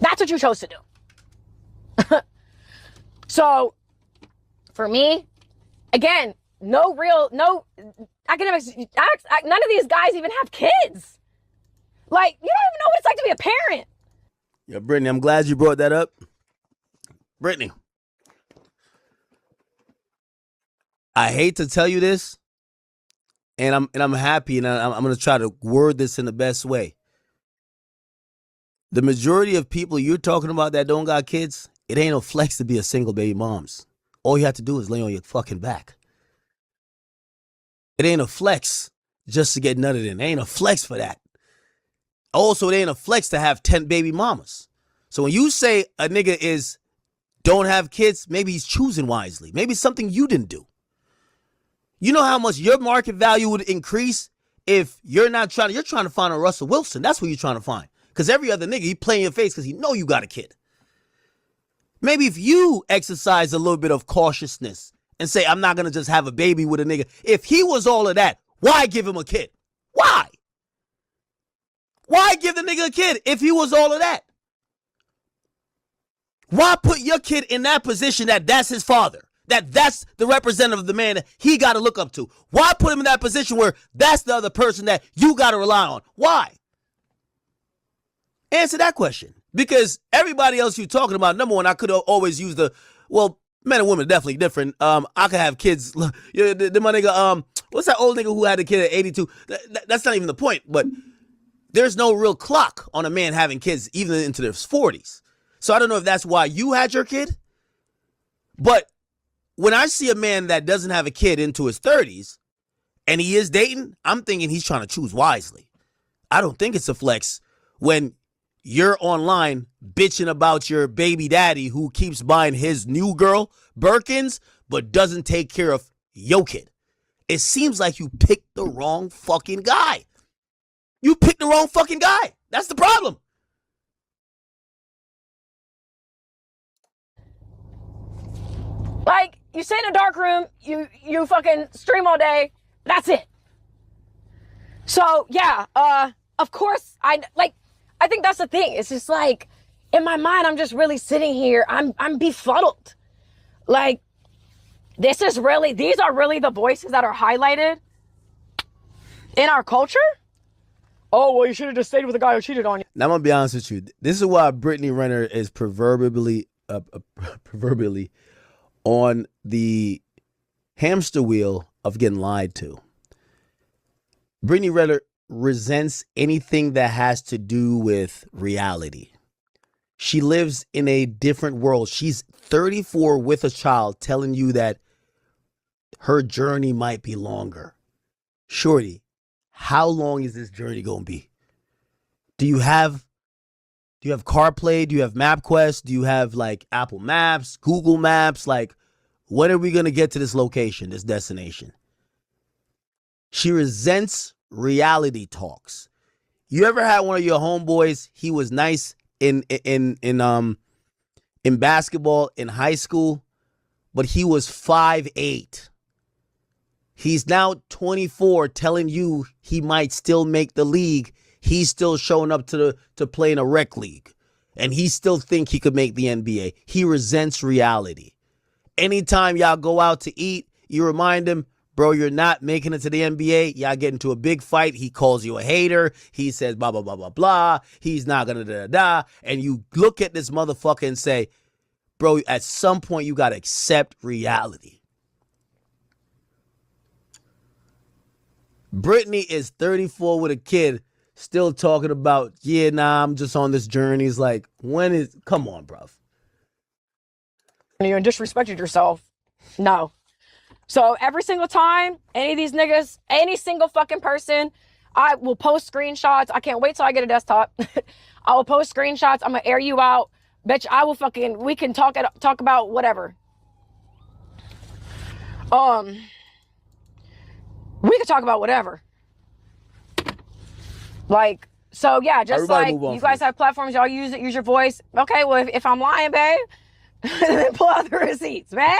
That's what you chose to do. So, for me, again, no academics, none of these guys even have kids. Like, you don't even know what it's like to be a parent. Yeah, Brittany, I'm glad you brought that up. Brittany, I hate to tell you this, and I'm happy, and I'm going to try to word this in the best way. The majority of people you're talking about that don't got kids, it ain't no flex to be a single baby moms. All you have to do is lay on your fucking back. It ain't a flex just to get nutted in. It ain't a flex for that. Also, it ain't a flex to have 10 baby mamas. So when you say a nigga don't have kids, maybe he's choosing wisely. Maybe it's something you didn't do. You know how much your market value would increase if you're trying to find a Russell Wilson. That's what you're trying to find. Because every other nigga, he play in your face because he know you got a kid. Maybe if you exercise a little bit of cautiousness and say, I'm not going to just have a baby with a nigga. If he was all of that, why give him a kid? Why? Why give the nigga a kid if he was all of that? Why put your kid in that position that's his father? That's the representative of the man that he got to look up to? Why put him in that position where that's the other person that you got to rely on? Why? Answer that question. Because everybody else you're talking about, number one, I could always use men and women are definitely different. I could have kids. My nigga, what's that old nigga who had a kid at 82? That's not even the point. But there's no real clock on a man having kids even into their 40s. So I don't know if that's why you had your kid. But when I see a man that doesn't have a kid into his 30s and he is dating, I'm thinking he's trying to choose wisely. I don't think it's a flex when you're online bitching about your baby daddy who keeps buying his new girl Birkins but doesn't take care of your kid. It seems like you picked the wrong fucking guy. You picked the wrong fucking guy. That's the problem. Like, you sit in a dark room, you fucking stream all day. That's it. So, yeah, of course, I think that's the thing. It's just like, in my mind, I'm just really sitting here. I'm befuddled. Like, these are really the voices that are highlighted. In our culture? Oh, well, you should have just stayed with the guy who cheated on you. Now I'm gonna be honest with you. This is why Brittany Renner is proverbially on the hamster wheel of getting lied to. Brittany Renner resents anything that has to do with reality. She lives in a different world. She's 34 with a child telling you that her journey might be longer. Shorty, how long is this journey going to be? Do you have CarPlay? Do you have MapQuest? Do you have like Apple Maps, Google Maps? Like, when are we going to get to this location, this destination? She resents reality talks. You ever had one of your homeboys, he was nice in basketball in high school, but he was 5'8". He's now 24 telling you he might still make the league. He's still showing up to play in a rec league. And he still think he could make the NBA. He resents reality. Anytime y'all go out to eat, you remind him, bro, you're not making it to the NBA. Y'all get into a big fight. He calls you a hater. He says blah, blah, blah, blah, blah. He's not gonna da. And you look at this motherfucker and say, bro, at some point you gotta accept reality. Brittany is 34 with a kid, still talking about, yeah, nah, I'm just on this journey. It's like, come on, bruv. You disrespected yourself. No. So every single time, any of these niggas, any single fucking person, I will post screenshots. I can't wait till I get a desktop. I will post screenshots. I'm gonna air you out. Bitch, we can talk about whatever. We could talk about whatever. Like, so yeah, just everybody like you guys have platforms, y'all use your voice. Okay, well, if I'm lying, babe, then pull out the receipts, babe.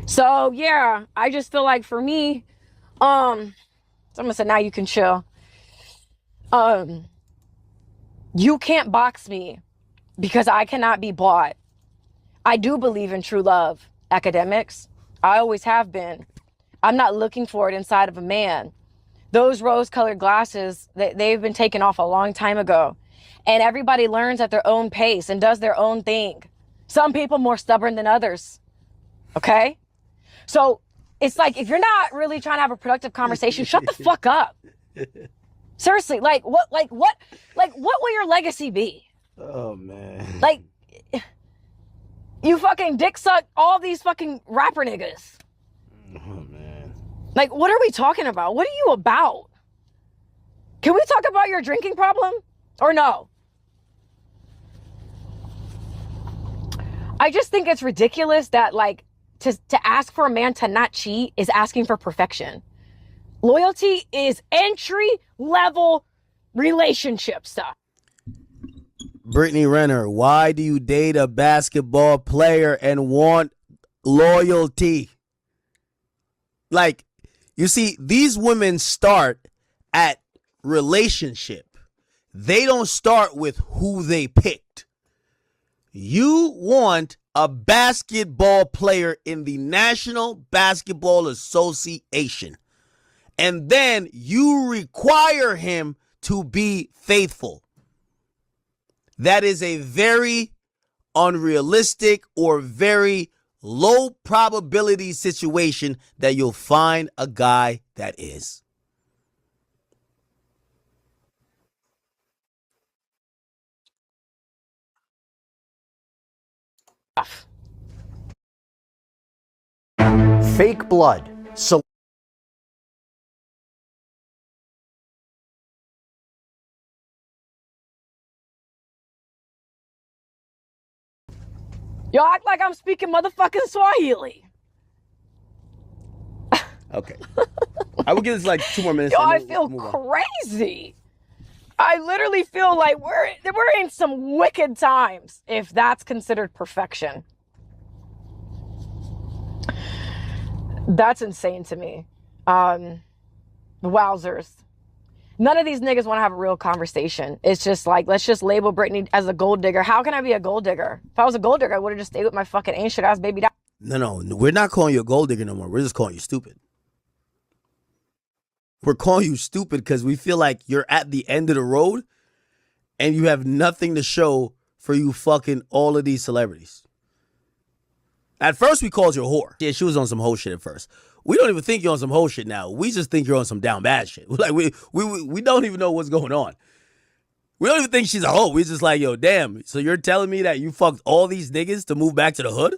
So yeah, I just feel like for me, someone said now you can chill. You can't box me because I cannot be bought. I do believe in true love, Akademiks. I always have been. I'm not looking for it inside of a man. Those rose-colored glasses, they've been taken off a long time ago. And everybody learns at their own pace and does their own thing. Some people more stubborn than others. Okay? So it's like, if you're not really trying to have a productive conversation, shut the fuck up. Seriously, what will your legacy be? Oh, man. Like, you fucking dick suck all these fucking rapper niggas. Oh, man. Like, what are we talking about? What are you about? Can we talk about your drinking problem? Or no? I just think it's ridiculous that, like, to ask for a man to not cheat is asking for perfection. Loyalty is entry-level relationship stuff. Brittany Renner, why do you date a basketball player and want loyalty? Like, you see, these women start at relationship. They don't start with who they picked. You want a basketball player in the National Basketball Association. And then you require him to be faithful. That is a very unrealistic or very low probability situation that you'll find a guy that is. Fake blood. So Y'all act like I'm speaking motherfucking Swahili. Okay. I will give this like 2 more minutes. Yo, I feel crazy. I literally feel like we're in some wicked times, if that's considered perfection. That's insane to me. Wowzers. None of these niggas want to have a real conversation. It's just like, let's just label Brittany as a gold digger. How can I be a gold digger? If I was a gold digger, I would have just stayed with my fucking ancient ass baby dad. No, we're not calling you a gold digger no more. We're just calling you stupid. We're calling you stupid because we feel like you're at the end of the road and you have nothing to show for you fucking all of these celebrities. At first, we called you a whore. Yeah, she was on some hoe shit at first. We don't even think you're on some hoe shit now. We just think you're on some down bad shit. Like we don't even know what's going on. We don't even think she's a hoe. We just like, yo, damn. So you're telling me that you fucked all these niggas to move back to the hood?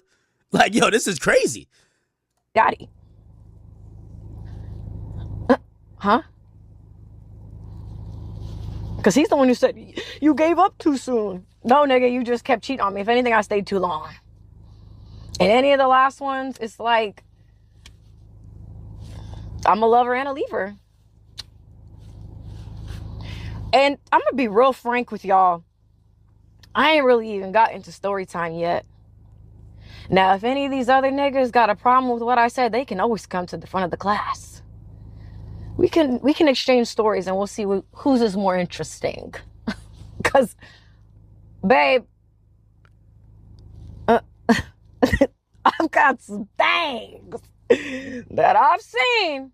Like, yo, this is crazy. Daddy. Huh? Because he's the one who said, you gave up too soon. No, nigga, you just kept cheating on me. If anything, I stayed too long. And any of the last ones, it's like, I'm a lover and a leaver. And I'm going to be real frank with y'all. I ain't really even got into story time yet. Now, if any of these other niggas got a problem with what I said, they can always come to the front of the class. We can exchange stories and we'll see whose is more interesting. Because, babe, I've got some things that I've seen.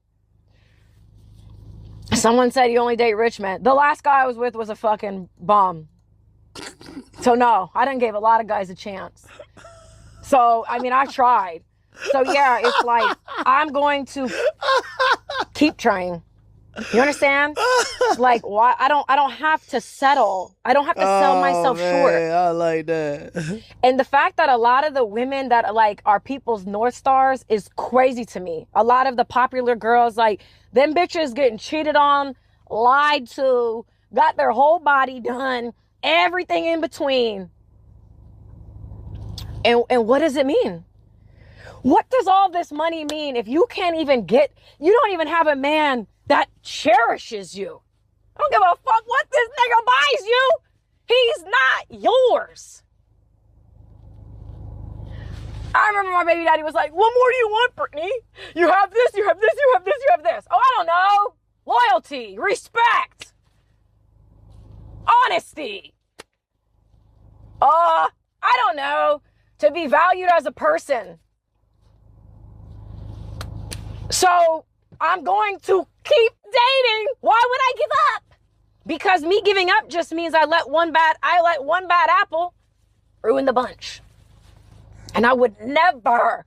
Someone said you only date rich men. The last guy I was with was a fucking bum. So no, I didn't give a lot of guys a chance. So, I mean, I tried. So yeah, it's like, I'm going to keep trying. You understand? Like, why? I don't have to settle. I don't have to sell myself short. I like that. And the fact that a lot of the women that like are people's North Stars is crazy to me. A lot of the popular girls, like, them bitches getting cheated on, lied to, got their whole body done, everything in between. And what does it mean? What does all this money mean if you can't even you don't even have a man that cherishes you? I don't give a fuck what this nigga buys you. He's not yours. I remember my baby daddy was like, what more do you want, Brittany? You have this, you have this, you have this, you have this. Oh, I don't know. Loyalty, respect, honesty. I don't know. To be valued as a person. So I'm going to keep dating. Why would I give up? Because me giving up just means I let one bad apple ruin the bunch. And I would never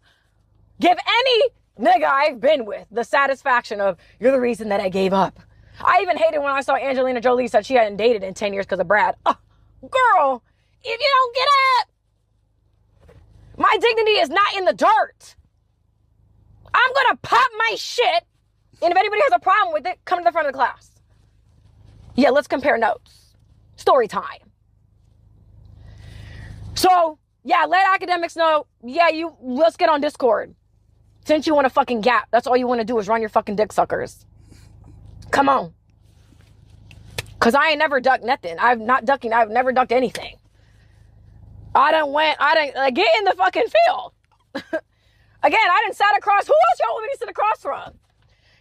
give any nigga I've been with the satisfaction of, you're the reason that I gave up. I even hated when I saw Angelina Jolie said she hadn't dated in 10 years because of Brad. Girl, if you don't get up, my dignity is not in the dirt. I'm going to pop my shit. And if anybody has a problem with it, come to the front of the class. Yeah, let's compare notes. Story time. So, yeah, let Akademiks know. Yeah, let's get on Discord. Since you want to fucking gap, that's all you want to do is run your fucking dick suckers. Come on. Because I ain't never ducked nothing. I've never ducked anything. I didn't get in the fucking field. Again, I didn't sat across. Who else y'all want me to sit across from?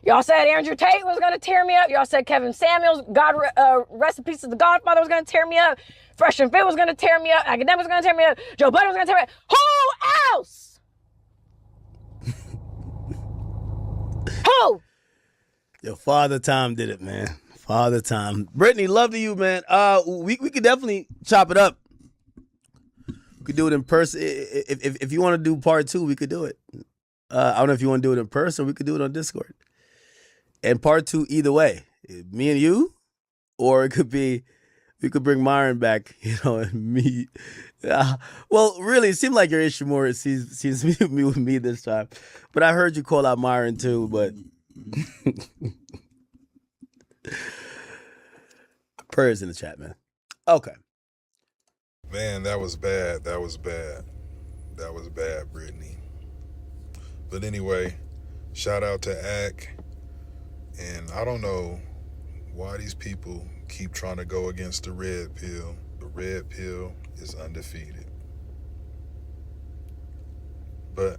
Y'all said Andrew Tate was going to tear me up. Y'all said Kevin Samuels, rest in peace of the Godfather, was going to tear me up. Fresh and Fit was going to tear me up. Akademiks was going to tear me up. Joe Budden was going to tear me up. Who else? Who? Yo, Father Time did it, man. Father Time. Brittany, love to you, man. We could definitely chop it up. We could do it in person. If you want to do part 2, we could do it. I don't know if you want to do it in person or we could do it on Discord. And part 2, either way, me and you, or it could be, we could bring Myron back, and me. Well, really, it seemed like your issue more seems to be with me this time. But I heard you call out Myron too, but prayers in the chat, man. Okay. Man, that was bad. That was bad, Brittany. But anyway, shout out to Ak. And I don't know why these people keep trying to go against the red pill. The red pill is undefeated. But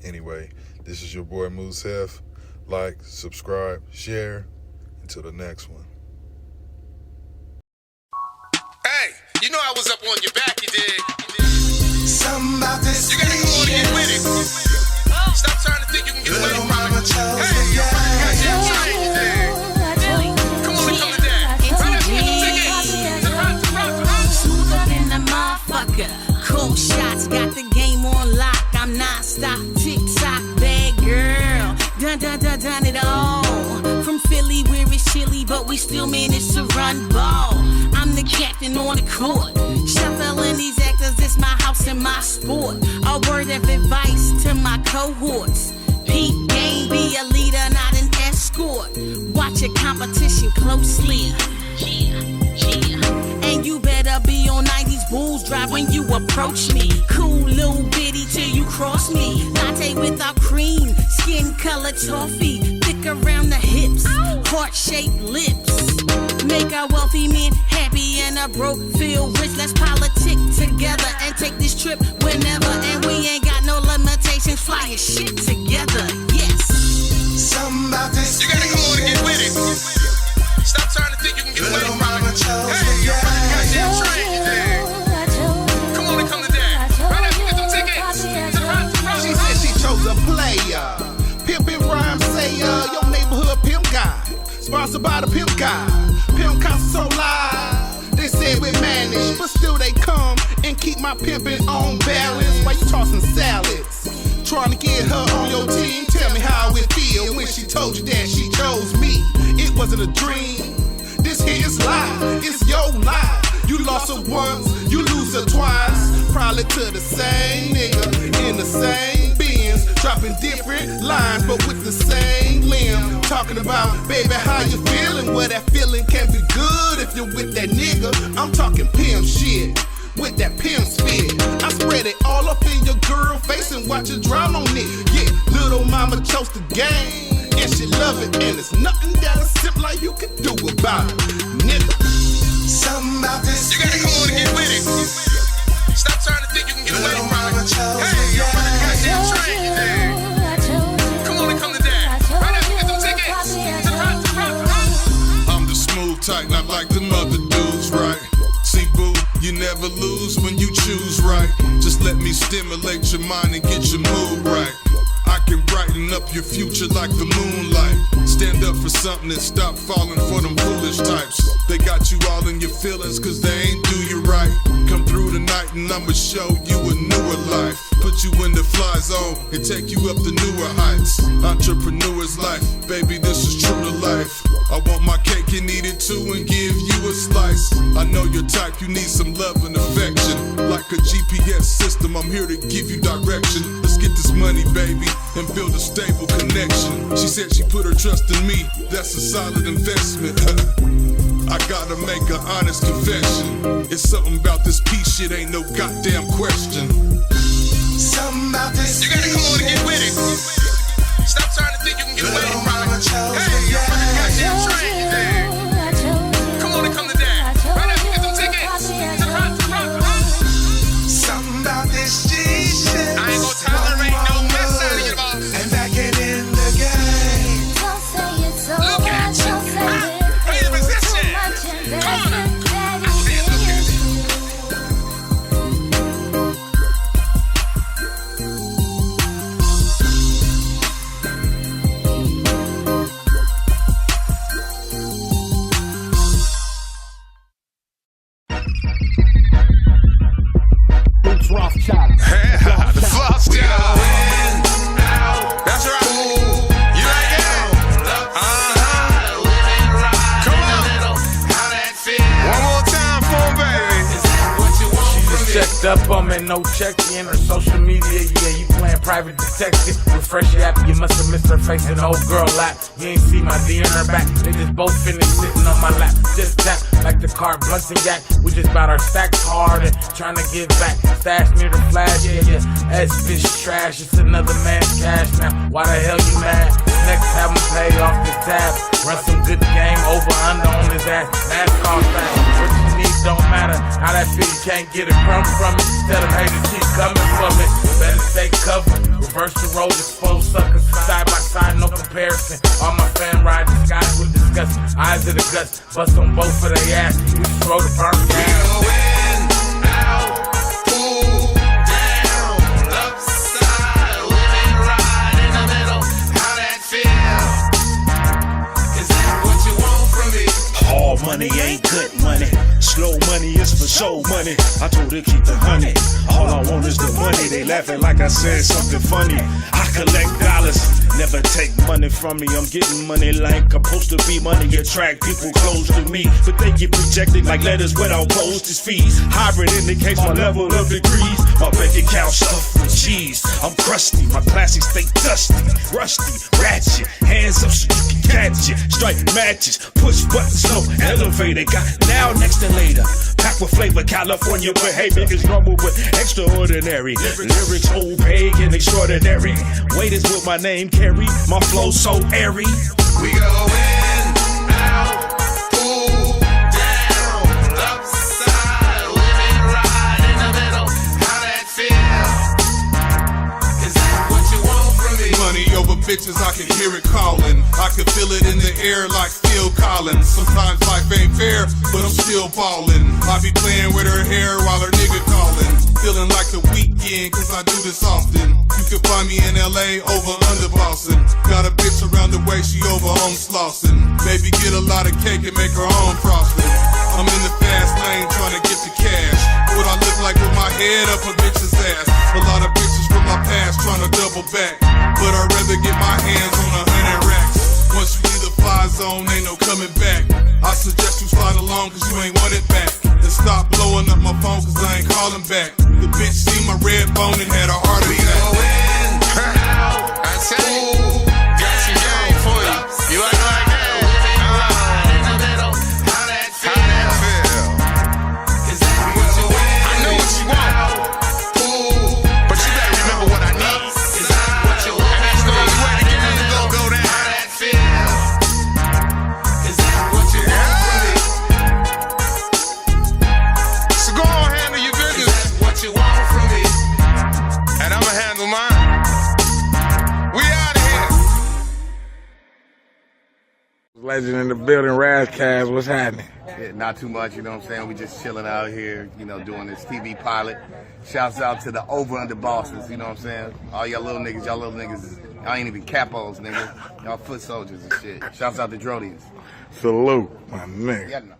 anyway, this is your boy Moosef. Like, subscribe, share. Until the next one. Hey, you know I was up on your back, you did. Something about this. You gotta go on and get with it. Stop trying to think you can get away from it. Hey, non-stop tick-tock bad girl. Done it all. From Philly where it's chilly, but we still manage to run ball. I'm the captain on the court. Shuffling these actors, it's my house and my sport. A word of advice to my cohorts. Peak game, be a leader, not an escort. Watch your competition closely. And you better be on 90s Bulls Drive when you approach me. Cool little bitty till you cross me. Latte without cream, skin color toffee. Thick around the hips, heart-shaped lips. Make our wealthy men happy and a broke feel rich. Let's politic together and take this trip whenever. And we ain't got no limitations, fly your shit together, yes. Something about this. You gotta come on and get with it. Stop trying to think you can get away from it. Hey, you're running a goddamn train today. Come on and come to that. Right now, you get them tickets to the rock. She said she chose a player. Pimpin' rhyme sayer, your neighborhood pimp guy. Sponsored by the pimp guy. Pimp concert so live. They said we manage, but still they come and keep my pimpin' on balance. Why you tossing salads? Trying to get her on your team. Tell me how it feel when she told you that she chose me. It wasn't a dream. This here is life. It's your life. You lost her once, you lose her twice. Probably to the same nigga in the same Benz, dropping different lines but with the same limb. Talking about, baby, how you feeling? Well, that feeling can be good if you're with that nigga. I'm talking pimp shit. With that pimp spit, I spread it all up in your girl face and watch her drown on it. Yeah, little mama chose the game, and she love it, and it's nothing that a simp like you can do about it, nigga. Something about this. You gotta come on and get with it. Stop trying to think you can get away from it. Hey, you're running a goddamn train today. Come on and come to that. Right now, you get them tickets to the rock. I'm the smooth type, not like them other dudes, right? See, boo, you never lose when you choose right. Just let me stimulate your mind and get your mood right. I can brighten up your future like the moonlight. Stand up for something and stop falling for them foolish types. They got you all in your feelings cause they ain't do you right. Come through tonight and I'ma show you a newer life. Put you in the fly zone and take you up to newer heights. Entrepreneur's life, baby, this is true to life. I want my cake and eat it too and give you a slice. I know your type, you need some love and affection. Like a GPS system, I'm here to give you direction. Let's get this money, baby, and build a stable connection. She said she put her trust in me, that's a solid investment. I gotta make an honest confession. It's something about this peace shit, ain't no goddamn question. Something about this. You gotta come on and get with it. Stop trying to think you can get away from it. Hey, you're running a goddamn train today. Come on and come to that. Right now, you get them tickets to the rock. Something about this G shit. I ain't gonna tolerate no mess out of you, boss. And back in the game. Look at you. Pay the position. Come on. The floss down. That's right. You like that? Come on. One more time for him, baby. She just checked up on me, no check-in. Her social media, yeah, you playing private detective. Refresh your app, you must have missed her face in the old girl lap. You ain't see my D in her back. They just both finished sitting on my lap. Just tap like the car blunts and yak. We just bout our stacks hard and trying to get back. Stash near the flash, yeah. S-fish trash, it's another man's cash now. Why the hell you mad? Next have him pay off the tab. Run some good game over under on his ass. NASCAR fast. What you need don't matter. How that feel, you can't get a crumb from it. Tell them haters keep coming for me. Better stay covered. Reverse the road, expose suckers. Side by side, no comparison. All my fam ride the skies with disgust. Eyes of the guts, bust on both of their ass. We just throw the burn gas. All money ain't good money. Slow money is for show money. I told her keep the honey. All I want is the money. They laughing like I said something funny. I collect dollars, never take money from me. I'm getting money like I'm supposed to be. Money attract people close to me, but they get projected like letters without postage fees. Hybrid indicates my level of degrees. My bank account stuffed with cheese. I'm crusty, my classics stay dusty, rusty, ratchet. Hands up so you can catch it. Strike matches, push buttons, no elevator. Got now, next and later. Packed with flavor, California behavior is normal but extraordinary. Lyrics opaque and extraordinary. Weight is what my name carry. My flow so airy. We go in, out, pull, down, upside, living right in the middle. How that feel? Is that what you want from me? Money over bitches, I can hear it calling. I can feel it in the air like Phil Collins. Sometimes life ain't fair, but I'm still ballin'. I be playing with her hair while her nigga callin'. Feeling like the weekend, cause I do this often. You can find me in LA over under Boston. Got a bitch around the way, she over home slossin'. Baby get a lot of cake and make her own frosting. I'm in the fast lane trying to get the cash. What I look like with my head up a bitch's ass. A lot of bitches from my past trying to double back, but I'd rather get my hands on 100 racks. Once you leave the fly zone, ain't no coming back. I suggest you slide along cause you ain't want it back. And stop blowing up my phone cause I ain't calling back. The bitch seen my red bone and had a heart attack. We go in, out, I say, got some game for you. You like that? In the middle, how that feel? Is that what you want? I know what you want, but you gotta remember what I need. Is that what you want? And that's the only way to get it to go down. How that feel? Is that what you want from me? So go on, handle your business. Is that what you want from me? And I'ma handle mine. We out of here. Legend in the building, Razzcast, what's happening? Yeah, not too much, you know what I'm saying? We just chilling out here, you know, doing this TV pilot. Shouts out to the over-under bosses, you know what I'm saying? All y'all little niggas, y'all ain't even capos, nigga. Y'all foot soldiers and shit. Shouts out to Drodians. Salute, my nigga. Yeah, no.